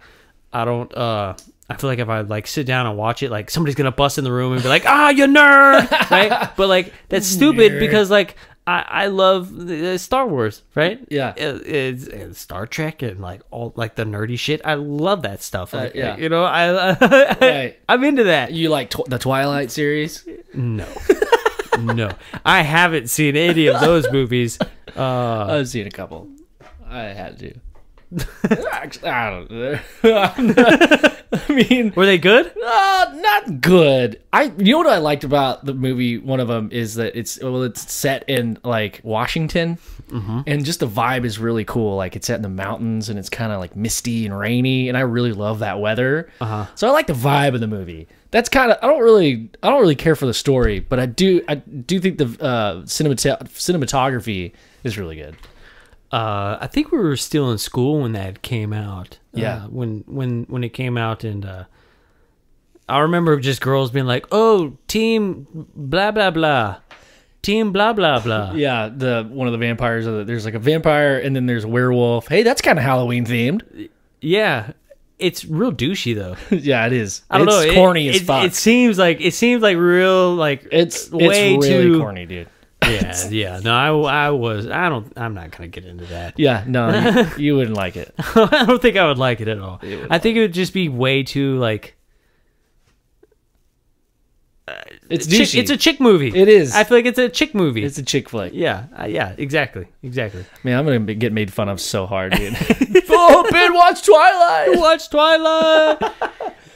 I don't. I feel like if I like sit down and watch it, like somebody's gonna bust in the room and be like, "Ah, you nerd!" Right? But like that's stupid because like I love Star Wars, right? Yeah. It's Star Trek and like all like the nerdy shit. I love that stuff. Like, yeah. you know, Right. I'm into that. You like the Twilight series? No, no, I haven't seen any of those movies. I've seen a couple. I had to. Actually, I don't know. I mean, Were they good? not good. You know what I liked about the movie? One of them is that it's set in like Washington, and just the vibe is really cool. Like it's set in the mountains, and it's kind of like misty and rainy, and I really love that weather. So I like the vibe of the movie. That's kind of I don't really care for the story, but I do think the cinematography is really good. I think we were still in school when that came out. Yeah. When it came out, and I remember just girls being like, "Oh, team blah blah blah, team blah blah blah." Yeah, one of the vampires. There's like a vampire, and then there's a werewolf. Hey, that's kind of Halloween themed. Yeah, it's real douchey thow. Yeah, it is. I don't know. It's corny as fuck. It seems like real like It's way really too corny, dude. Yeah. No, I'm not gonna get into that. Yeah, no, you wouldn't like it. I don't think I would like it at all. I think it would just be way too like. It's douchey. It's a chick movie. It is. I feel like it's a chick movie. It's a chick flick. Yeah, exactly. Man, I'm gonna get made fun of so hard, dude. Oh, Ben, watch Twilight. Watch Twilight.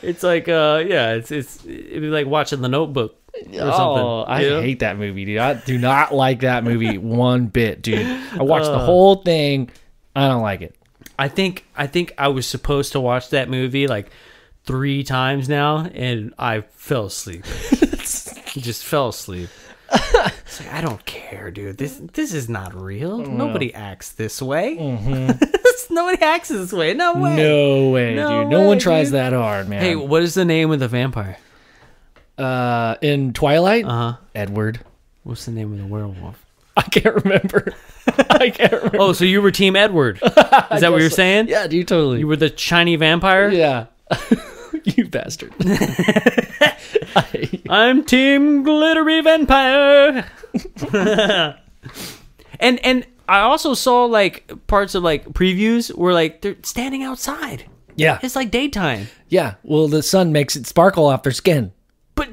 It's like, it'd be like watching The Notebook or something. Oh, I hate that movie, dude. I do not like that movie one bit, dude. I watched the whole thing. I don't like it. I think I was supposed to watch that movie like 3 times now, and I fell asleep. Just fell asleep. It's like, I don't care, dude. This is not real. Nobody acts this way. Nobody acts this way. No way. No way, No dude. No one way, tries dude. that hard, man. Hey, what is the name of the vampire? In Twilight? Uh-huh. Edward. What's the name of the werewolf? I can't remember. I can't remember. Oh, so you were Team Edward. Is that what you're saying? Yeah, dude, totally. You were the shiny vampire? Yeah. You bastard. I'm Team Glittery Vampire. and I also saw like parts of like previews where like they're standing outside. Yeah. It's like daytime. Yeah. Well, the sun makes it sparkle off their skin. But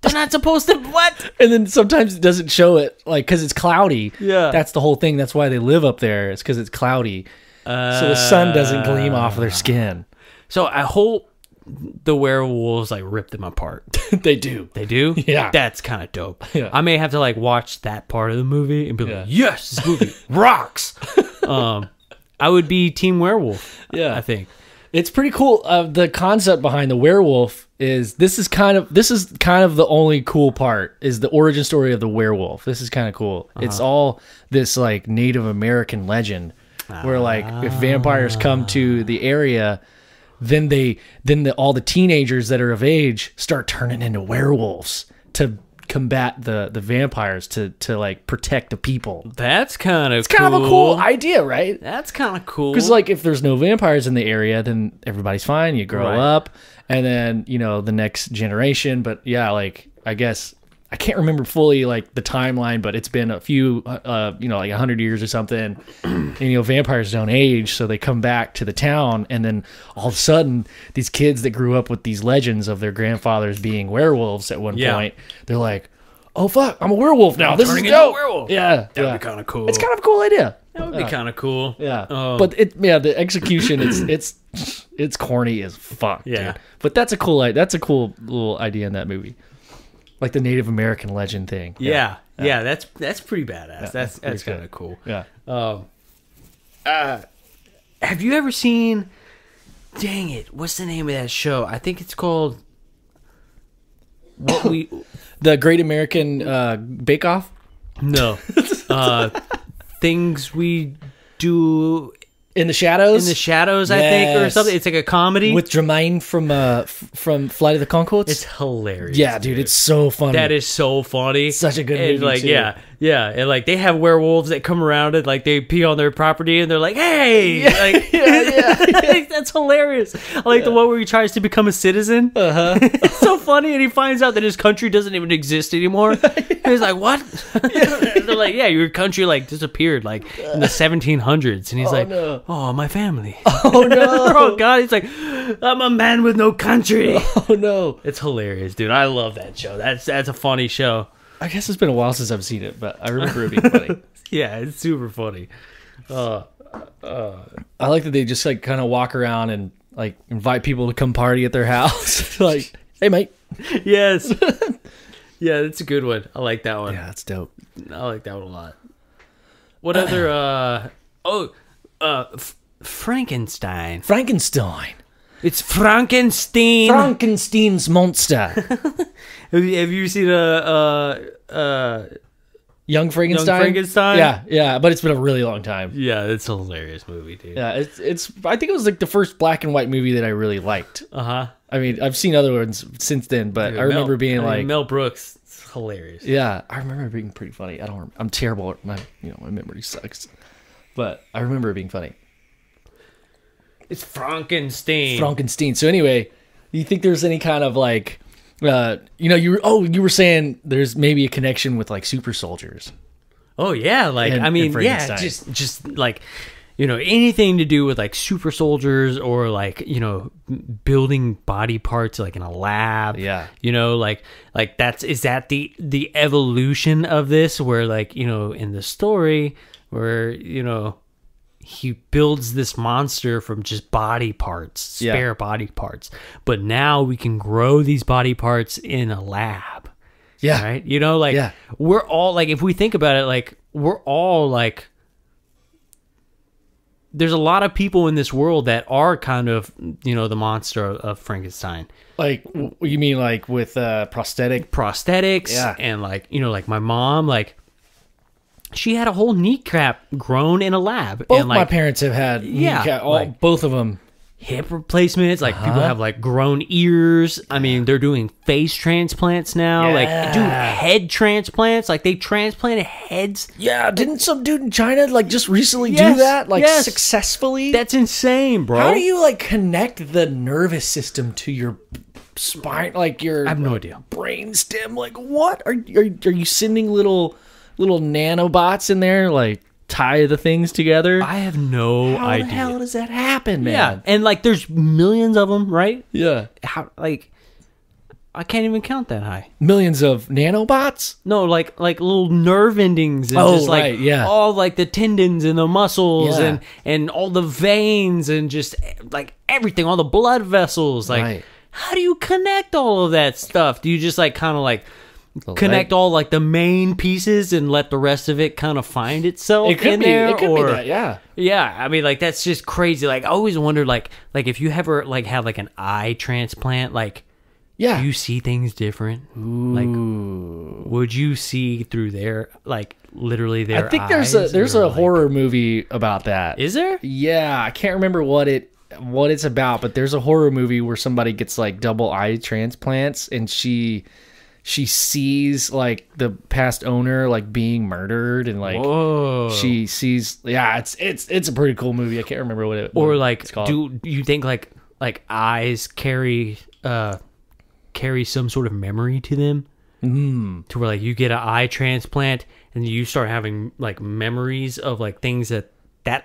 they're not supposed to what? And then sometimes it doesn't show it, like, because it's cloudy. Yeah. That's the whole thing. That's why they live up there. It's because it's cloudy. So the sun doesn't gleam off of their skin. So I hope the werewolves like rip them apart. They do. They do? Yeah. That's kind of dope. Yeah. I may have to like watch that part of the movie and be like, Yeah. yes, this movie rocks. I would be Team Werewolf. Yeah. I think. It's pretty cool. The concept behind the werewolf is this is kind of the only cool part is the origin story of the werewolf. This is kind of cool. It's all this like Native American legend where like if vampires come to the area, then all the teenagers that are of age start turning into werewolves to combat the vampires to like protect the people. That's kind of It's kind of a cool idea, right? That's kind of cool. Because like if there's no vampires in the area, then everybody's fine. You grow Right. up, and then the next generation. But yeah, like I guess I can't remember fully like the timeline, but it's been a few, like 100 years or something. And vampires don't age, so they come back to the town, and then all of a sudden, these kids that grew up with these legends of their grandfathers being werewolves at one point, they're like, "Oh fuck, I'm a werewolf now. This is turning into dope." a werewolf. Yeah, That'd be kind of cool. It's kind of a cool idea. That would be kind of cool. Yeah, Um, but the execution it's corny as fuck. Yeah. dude. But that's a cool little idea in that movie, like the Native American legend thing. Yeah. That's pretty badass. That's pretty kind of cool. Yeah. Have you ever seen? Dang it! What's the name of that show? I think it's called. What we The Great American Bake Off no things we do in the Shadows. in the shadows. I think or Yes. something. It's like a comedy with Jermaine from Flight of the Conchords. It's hilarious. Yeah, dude, it's so funny. That is so funny. Such a good and movie, like, too. yeah, and like they have werewolves that come around and like they pee on their property and they're like, "Hey!" Like, like, that's hilarious. I like the one where he tries to become a citizen. It's so funny, and he finds out that his country doesn't even exist anymore. He's like, "What?" They're like, "Yeah, your country like disappeared like in the 1700s," and he's like, no. "Oh, my family." Oh no! Oh God! He's like, "I'm a man with no country." Oh no! It's hilarious, dude. I love that show. That's a funny show. I guess it's been a while since I've seen it, but I remember it being funny. Yeah, it's super funny. I like that they just like kind of walk around and like invite people to come party at their house. Like, hey mate. Yes. Yeah, that's a good one. I like that one. Yeah, that's dope. I like that one a lot. What other Frankenstein. Frankenstein. It's Frankenstein. Frankenstein's monster. Have you seen Young Frankenstein. Young Frankenstein? Yeah, but it's been a really long time. Yeah, it's a hilarious movie, dude. Yeah, it's. I think it was like the first black and white movie that I really liked. Uh-huh. I mean, I've seen other ones since then, but I remember being like, Mel Brooks. It's hilarious. yeah, I remember it being pretty funny. I'm terrible at my memory sucks, but I remember it being funny. It's Frankenstein. Frankenstein. So anyway, you think there's any kind of like, you were saying there's maybe a connection with like super soldiers. Oh yeah, like And- I mean, and yeah, Frankenstein. just like anything to do with like super soldiers or like building body parts like in a lab. Yeah. Like is that the evolution of this where like in the story where he builds this monster from just body parts, spare body parts, but now we can grow these body parts in a lab. Yeah. Right? Yeah. We're all like, if we think about it, like we're all like there's a lot of people in this world that are kind of, you know, the monster of Frankenstein. Like, you mean like with prosthetics, Yeah. and like, you know, like my mom, like she had a whole kneecap grown in a lab. Both and like my parents have had both of them. hip replacements, like people have like grown ears. I mean, they're doing face transplants now. Like, dude, head transplants. Like, they transplanted heads. Yeah, didn't some dude in China like just recently Yes, do that? Like yes. successfully? That's insane, bro. How do you like connect the nervous system to your spine, like your I have no idea. brain stem? Like, what are you sending little nanobots in there, like tie the things together? I have no How idea. the hell does that happen, man? Yeah, and like there's millions of them, right? Yeah. How, like, I can't even count that high. Millions of nanobots? No, like little nerve endings and Oh, just like right, yeah. all like the tendons and the muscles Yeah. and all the veins and just like everything, all the blood vessels. Like, Right. how do you connect all of that stuff? Do you just like kind of like The connect leg- all like the main pieces and let the rest of it kind of find itself It could in be. there? It could or, be that. Yeah. Yeah, I mean, like that's just crazy. Like I always wondered, like if you ever like have like an eye transplant, like Yeah. do you see things different? Like, would you see through their like literally their? I think eyes, there's or, a like- horror movie about that. Is there? Yeah, I can't remember what it's about, but there's a horror movie where somebody gets like double eye transplants and she sees like the past owner like being murdered and like Whoa. she sees it's a pretty cool movie. I can't remember what it Or like, it's called. do you think like eyes carry some sort of memory to them? To where like you get an eye transplant and you start having like memories of like things that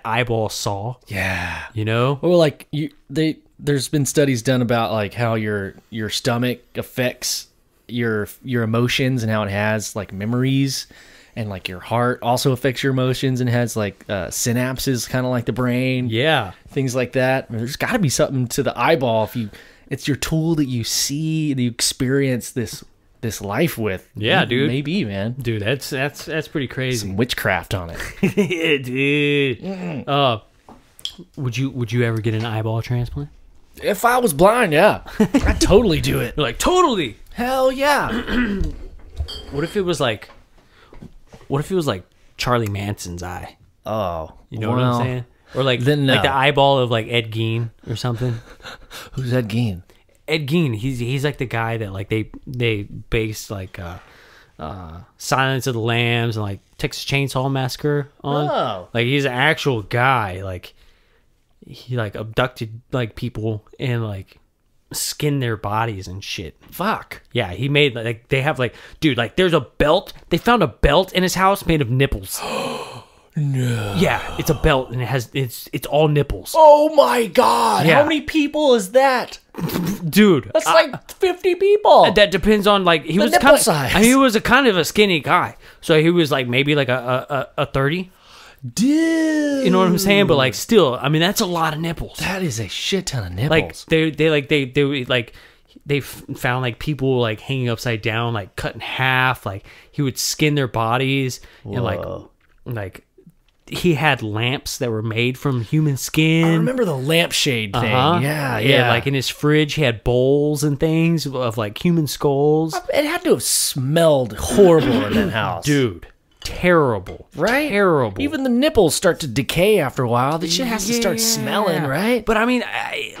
eyeball saw. Yeah. You know? Or like there's been studies done about like how your stomach affects your emotions and how it has like memories, and like your heart also affects your emotions and has like synapses kind of like the brain. Yeah. Things like that. There's got to be something to the eyeball it's your tool that you see, that you experience this life with. Yeah, dude. Maybe, man. Dude, that's pretty crazy. Some witchcraft on it. Yeah, dude. Would you ever get an eyeball transplant? If I was blind, yeah. I'd totally do it. You're like, totally. Hell yeah. What if it was like Charlie Manson's eye? Oh. You know what I'm saying? Or like then no. like the eyeball of like Ed Gein or something. Who's Ed Gein? Ed Gein, he's like the guy that like they based like Silence of the Lambs and like Texas Chainsaw Massacre on. Oh. Like he's an actual guy. Like he like abducted like people and like skinned their bodies and shit. Fuck. Yeah, he made like they have like, dude, like there's a belt. They found a belt in his house made of nipples. No. Yeah, it's a belt and it's all nipples. Oh my god. Yeah. How many people is that? Dude, That's like 50 people. that depends on like he The was nipple kind of size. I mean, he was a kind of a skinny guy, so he was like maybe like a 30. Dude. You know what I'm saying? But like still, I mean that's a lot of nipples. That is a shit ton of nipples. Like they found like people like hanging upside down, like cut in half. Like he would skin their bodies and like he had lamps that were made from human skin. I remember the lampshade thing. Yeah. Like in his fridge, he had bowls and things of like human skulls. It had to have smelled horrible in that house. Dude, terrible. Right? Terrible. Even the nipples start to decay after a while. The shit has to start smelling, right? But I mean,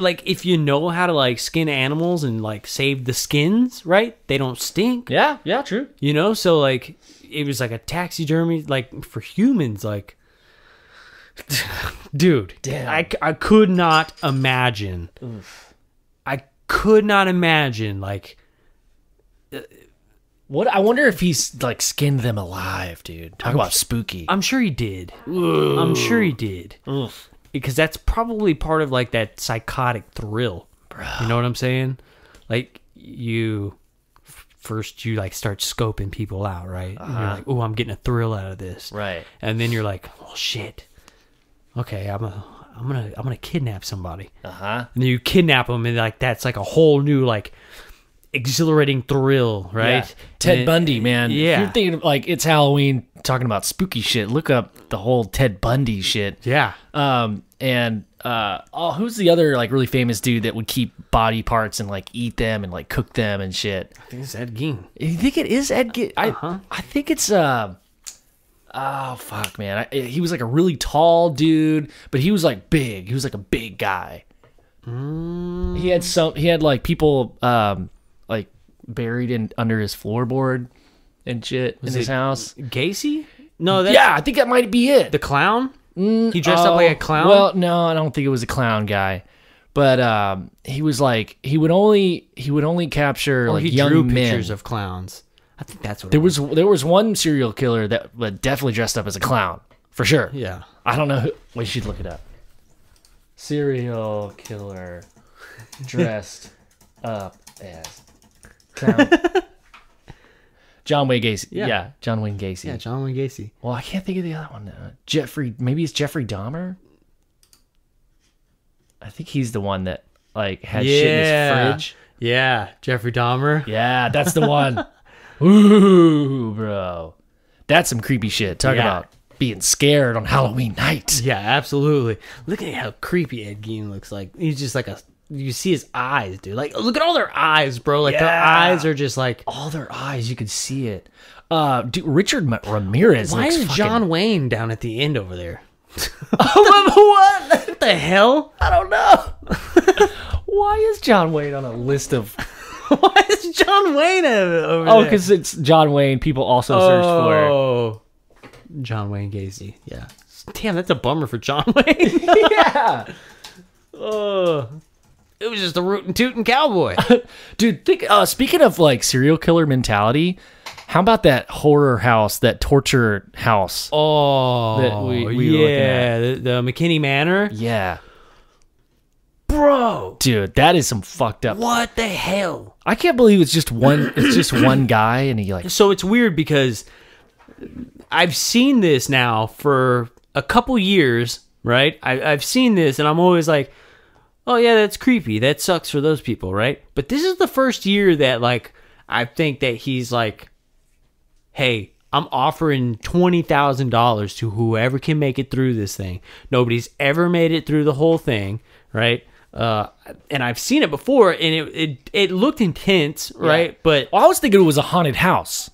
like if you know how to like skin animals and like save the skins, right? They don't stink. Yeah, true. You know, so like it was like a taxidermy, like for humans, like. Dude, Damn. I could not imagine. Oof. I could not imagine like What? I wonder if he's like skinned them alive, dude. Talk about spooky. I'm sure he did. I'm sure he did. Oof. Because that's probably part of like that psychotic thrill. Bro. You know what I'm saying? Like first you like start scoping people out, right? And you're like, oh, I'm getting a thrill out of this. Right. And then you're like, oh shit. Okay, I'm gonna kidnap somebody. Uh-huh. And then you kidnap them, and like that's like a whole new like exhilarating thrill, right? Yeah. Ted Bundy, man. Yeah. If you're thinking like it's Halloween, talking about spooky shit, look up the whole Ted Bundy shit. Yeah. And who's the other like really famous dude that would keep body parts and like eat them and like cook them and shit? I think it's Ed Gein. You think it is Ed Gein? I think it's oh fuck, man. He was like a really tall dude, but he was like big. He was like a big guy. He had like people like buried in under his floorboard and shit in his house. Gacy? No, Yeah, I think that might be it. the clown. He dressed up like a clown. Well, no, I don't think it was a clown guy, but he was like he would only capture like he young drew men. pictures of clowns. I think that's what There was one serial killer that definitely dressed up as a clown for sure. Yeah. I don't know. We should look it up. Serial killer dressed up as clown. John Wayne Gacy. Yeah, John Wayne Gacy. Yeah, John Wayne Gacy. Well, I can't think of the other one. Maybe it's Jeffrey Dahmer. I think he's the one that like had shit in his fridge. Yeah, Jeffrey Dahmer. Yeah, that's the one. Ooh, bro. That's some creepy shit. Talk about being scared on Halloween night. Yeah, absolutely. Look at how creepy Ed Gein looks like. He's just like you see his eyes, dude. Like, look at all their eyes, bro. Like, their eyes are just like... All their eyes, you can see it. Dude, Richard Ramirez Why looks is fucking... John Wayne down at the end over there? What the hell? I don't know. Why is John Wayne on a list of... Why is John Wayne over there? Oh, because it's John Wayne. People also search for... Oh, John Wayne Gacy. Yeah. Damn, that's a bummer for John Wayne. Yeah. Oh... It was just a rootin' tootin' cowboy. Dude, speaking of like serial killer mentality, how about that horror house, that torture house? Oh, that we were yeah, looking at? the McKinney Manor. Yeah. Bro. Dude, that is some fucked up. What the hell? I can't believe it's just one guy and he like... So it's weird because I've seen this now for a couple years, right? I've seen this and I'm always like, oh yeah, that's creepy. That sucks for those people, right? But this is the first year that like I think that he's like, hey, I'm offering $20,000 to whoever can make it through this thing. Nobody's ever made it through the whole thing, right? And I've seen it before, and it looked intense, right? Yeah. But I was thinking it was a haunted house.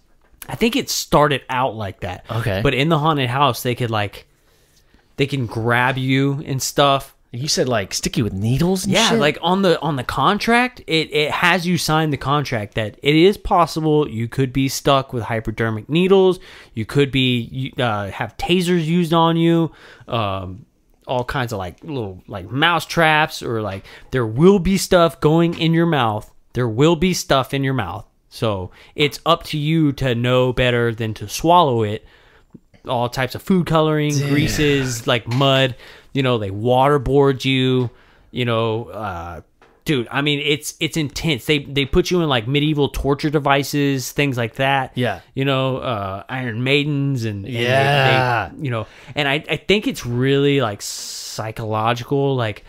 I think it started out like that. Okay. But in the haunted house, they can grab you and stuff. You said like stick you with needles and shit? Yeah, like on the contract, it has you sign the contract that it is possible you could be stuck with hypodermic needles, you could be have tasers used on you, all kinds of like little like mouse traps, or like there will be stuff going in your mouth. There will be stuff in your mouth. So it's up to you to know better than to swallow it. All types of food coloring, greases, like mud. You know, they waterboard you. You know, dude. I mean, it's intense. They put you in like medieval torture devices, things like that. Yeah. You know, Iron Maidens and yeah. They, you know, and I think it's really like psychological. Like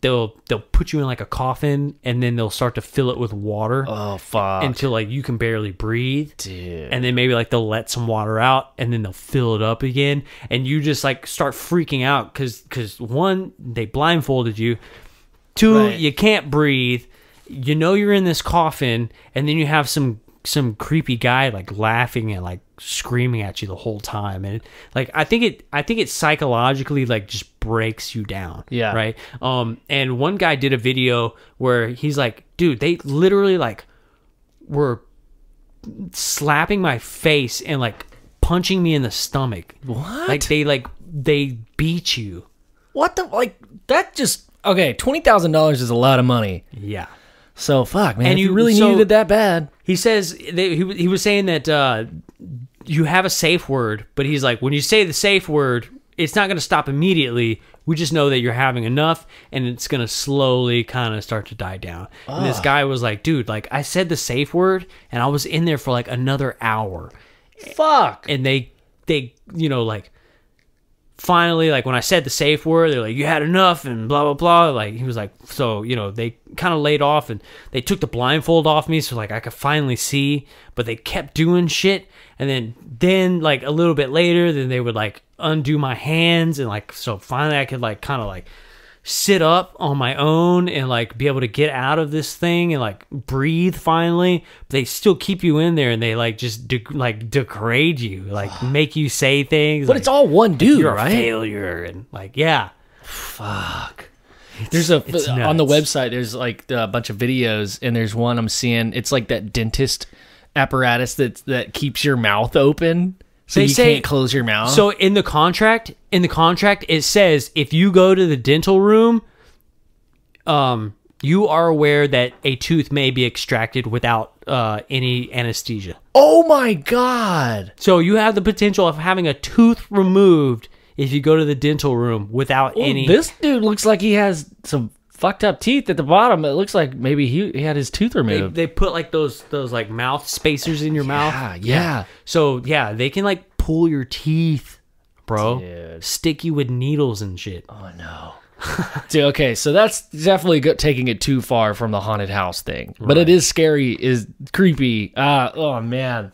they'll put you in like a coffin and then they'll start to fill it with water. Oh fuck! Until like you can barely breathe, dude. And then maybe like they'll let some water out and then they'll fill it up again, and you just like start freaking out because one, they blindfolded you, two, you can't breathe, you know you're in this coffin, and then you have some creepy guy like laughing and like screaming at you the whole time, and like I think it psychologically like just breaks you down. Yeah. Right. And one guy did a video where he's like, dude, they literally like were slapping my face and like punching me in the stomach. What? Like they beat you. What the like that just okay, $20,000 is a lot of money. Yeah. So fuck, man. And if you really needed it that bad. He says he was saying that you have a safe word, but he's like, when you say the safe word, it's not going to stop immediately. We just know that you're having enough, and it's going to slowly kind of start to die down. And this guy was like, dude, like I said the safe word, and I was in there for like another hour. Fuck. And they you know, like finally, like when I said the safe word, they're like, you had enough and blah, blah, blah. Like he was like, so, you know, they kind of laid off and they took the blindfold off me. So like I could finally see, but they kept doing shit. And then like a little bit later, then they would like undo my hands, and like so finally I could like kind of like sit up on my own and like be able to get out of this thing and like breathe finally. But they still keep you in there, and they like just degrade you, like make you say things. But like, it's all one dude, you're right? a failure, and like yeah. Fuck. There's on the website. There's like a bunch of videos, and there's one I'm seeing. It's like that dentist apparatus that keeps your mouth open, so you can't close your mouth. So in the contract, it says if you go to the dental room, you are aware that a tooth may be extracted without any anesthesia. Oh my god! So you have the potential of having a tooth removed if you go to the dental room without any. This dude looks like he has some fucked up teeth at the bottom. It looks like maybe he had his tooth removed. They put like those like mouth spacers in your mouth. Yeah. So yeah, they can like pull your teeth, bro. Dude. Stick you with needles and shit. Oh no. Dude, okay, so that's definitely taking it too far from the haunted house thing. But it is scary, is creepy. Oh man.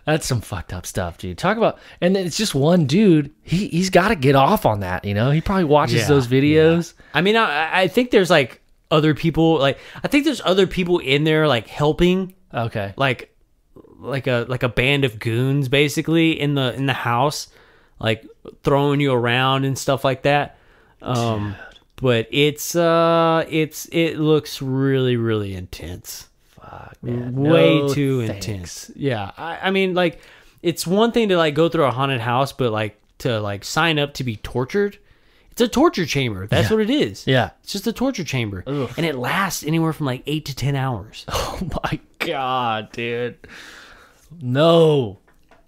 That's some fucked up stuff, dude. Talk about, and it's just one dude. He's got to get off on that, you know. He probably watches those videos. Yeah. I mean, I think there's like other people. Like I think there's other people in there like helping. Okay. Like a band of goons basically in the house, like throwing you around and stuff like that. But it looks really, really intense. Fuck, man. Way too intense. Yeah. I mean, like, it's one thing to, like, go through a haunted house, but, like, to, like, sign up to be tortured. It's a torture chamber. That's what it is. Yeah. It's just a torture chamber. Ugh. And it lasts anywhere from, like, 8 to 10 hours. Oh, my God, dude. No.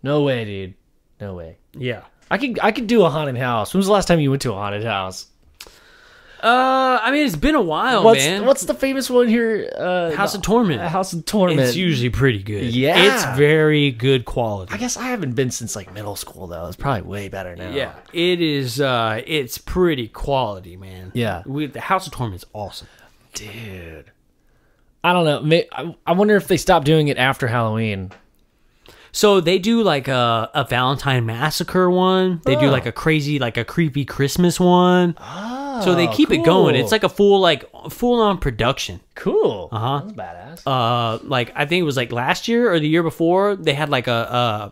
No way, dude. No way. Yeah. I could do a haunted house. When was the last time you went to a haunted house? I mean, it's been a while, man. What's the famous one here? House of Torment. House of Torment. It's usually pretty good. Yeah. It's very good quality. I guess I haven't been since like middle school though. It's probably way better now. Yeah. It is. It's pretty quality, man. Yeah. The House of Torment is awesome, dude. I don't know. I wonder if they stopped doing it after Halloween. So they do like a Valentine Massacre one. They do like a crazy, like a creepy Christmas one. Oh, so they keep it going. It's like a full on production. Cool. That's badass. Like I think it was like last year or the year before they had like a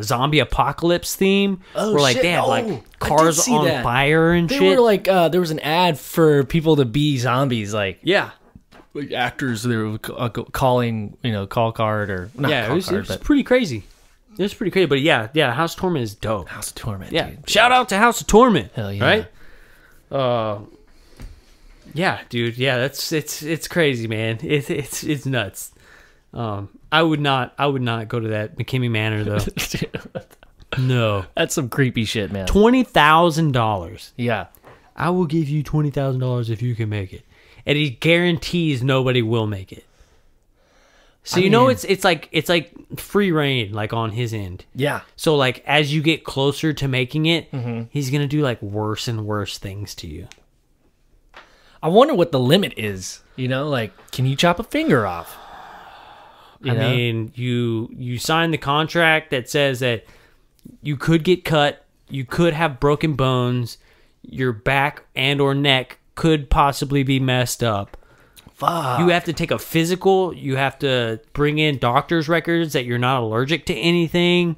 zombie apocalypse theme. Oh, where like shit. they had like cars on fire and shit. They were like there was an ad for people to be zombies. Like like actors, they were calling, call card or not. Yeah, call it card, was pretty crazy. It was pretty crazy, but yeah, House of Torment is dope. House of Torment, yeah. dude. Shout out to House of Torment. Hell yeah, right? Yeah, dude. Yeah, it's crazy, man. It's nuts. I would not go to that McKinney Manor though. No, that's some creepy shit, man. $20,000. Yeah, I will give you $20,000 if you can make it. And he guarantees nobody will make it. So it's like free reign, like on his end. Yeah. So like as you get closer to making it, he's gonna do like worse and worse things to you. I wonder what the limit is. Like, can you chop a finger off? I mean, you sign the contract that says that you could get cut, you could have broken bones, your back and or neck could possibly be messed up. Fuck. You have to take a physical. You have to bring in doctor's records that you're not allergic to anything.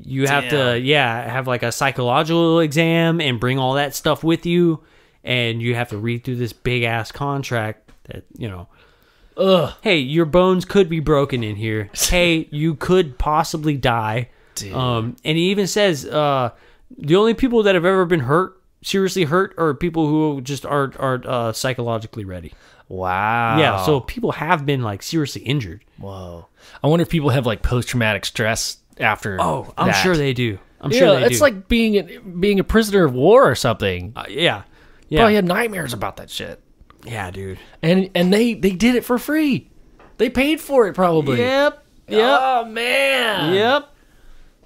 You have to, have like a psychological exam and bring all that stuff with you. And you have to read through this big ass contract that, hey, your bones could be broken in here. Hey, you could possibly die. Dude. And he even says the only people that have ever been seriously hurt are people who just aren't psychologically ready. Wow. Yeah, so people have been like seriously injured. Whoa. I wonder if people have like post-traumatic stress after. Oh, I'm sure they do. It's like being a prisoner of war or something. Yeah. Probably had nightmares about that shit. Yeah, dude. And they did it for free. They paid for it probably. Yep. Oh man. Yep.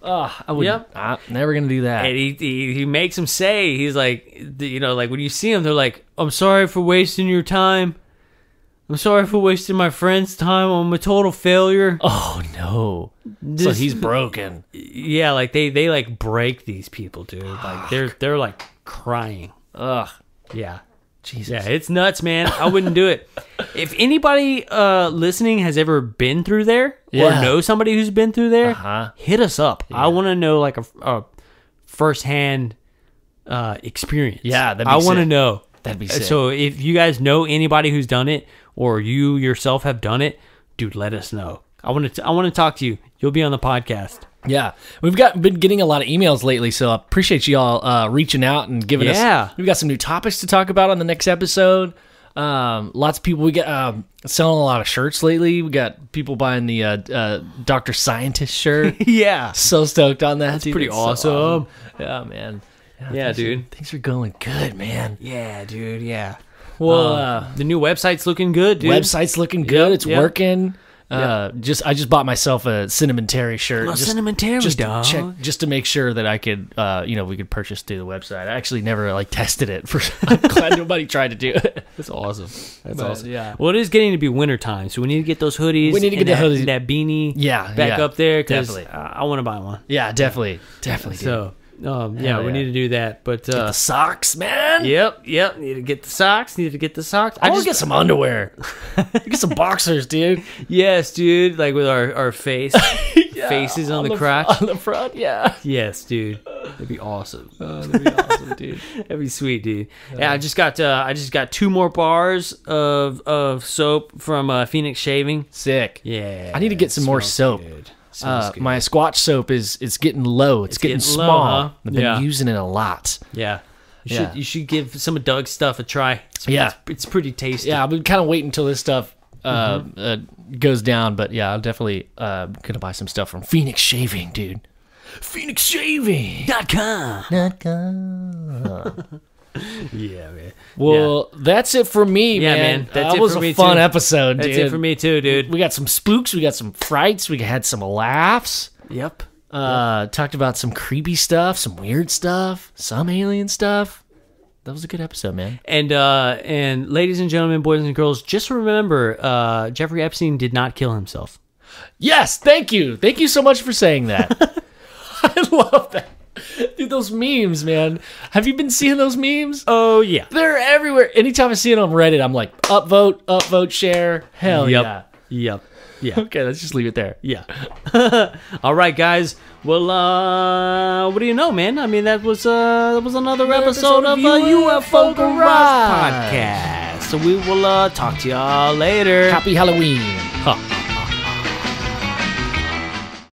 I'm never gonna do that. And he makes them say, he's like, like when you see him, they're like, "I'm sorry for wasting your time." I'm sorry for wasting my friend's time. I'm a total failure. Oh no! So he's broken. Yeah, like they like break these people, dude. Like they're like crying. Ugh. Yeah. Jesus. Yeah, it's nuts, man. I wouldn't do it. If anybody listening has ever been through there or knows somebody who's been through there, hit us up. Yeah. I want to know like a firsthand experience. Yeah, I want to know. That'd be sick. So if you guys know anybody who's done it or you yourself have done it, dude, let us know. I want to talk to you. You'll be on the podcast. Yeah, we've been getting a lot of emails lately, so I appreciate you all reaching out and giving us. We've got some new topics to talk about on the next episode. Lots of people we get selling a lot of shirts lately. We got people buying the Dr. Scientist shirt. Yeah, so stoked on that. That's pretty awesome. Yeah, man. Yeah, dude. Things are going good, man. Yeah, dude. Yeah. Well, the new website's looking good, dude. Website's looking good. It's working. I just bought myself a Cinnamon Terry shirt. Cinnamon Terry, dog. Just to make sure that I could, we could purchase through the website. I actually never like tested it. I'm glad nobody tried to do it. That's awesome. That's awesome. Yeah. Well, it is getting to be wintertime, so we need to get those hoodies. We need to get the hoodies, that beanie. Back up there because I want to buy one. Yeah, definitely. So. We need to do that, but get the socks, man. Yep. Need to get the socks. I just get some underwear. Get some boxers, dude. Yes, dude. Like with our faces on the crotch, on the front. Yeah. Yes, dude. That'd be awesome. That'd be awesome, dude. That'd be sweet, dude. Yeah, I just got 2 more bars of soap from Phoenix Shaving. Sick. Yeah. I need to get some more soap. Good. My Squatch soap is getting low. It's getting small. Low, huh? I've been using it a lot. Yeah. You should give some of Doug's stuff a try. It's pretty tasty. Yeah, I've been kind of waiting until this stuff goes down, but yeah, I'll definitely gonna buy some stuff from Phoenix Shaving, dude. PhoenixShaving.com. Yeah, man. Well, that's it for me, man. That was a fun episode, dude. That's it for me too, dude. We got some spooks, we got some frights, we had some laughs. Yep. Talked about some creepy stuff, some weird stuff, some alien stuff. That was a good episode, man. And ladies and gentlemen, boys and girls, just remember, Jeffrey Epstein did not kill himself. Yes, thank you. Thank you so much for saying that. I love that. Dude, those memes, man. Have you been seeing those memes? Oh, yeah. They're everywhere. Anytime I see it on Reddit, I'm like, upvote, share. Hell yeah. Yep. Yeah. Okay, let's just leave it there. Yeah. All right, guys. Well, what do you know, man? I mean, that was another episode of UFO Garage Podcast. So we will talk to y'all later. Happy Halloween. Huh.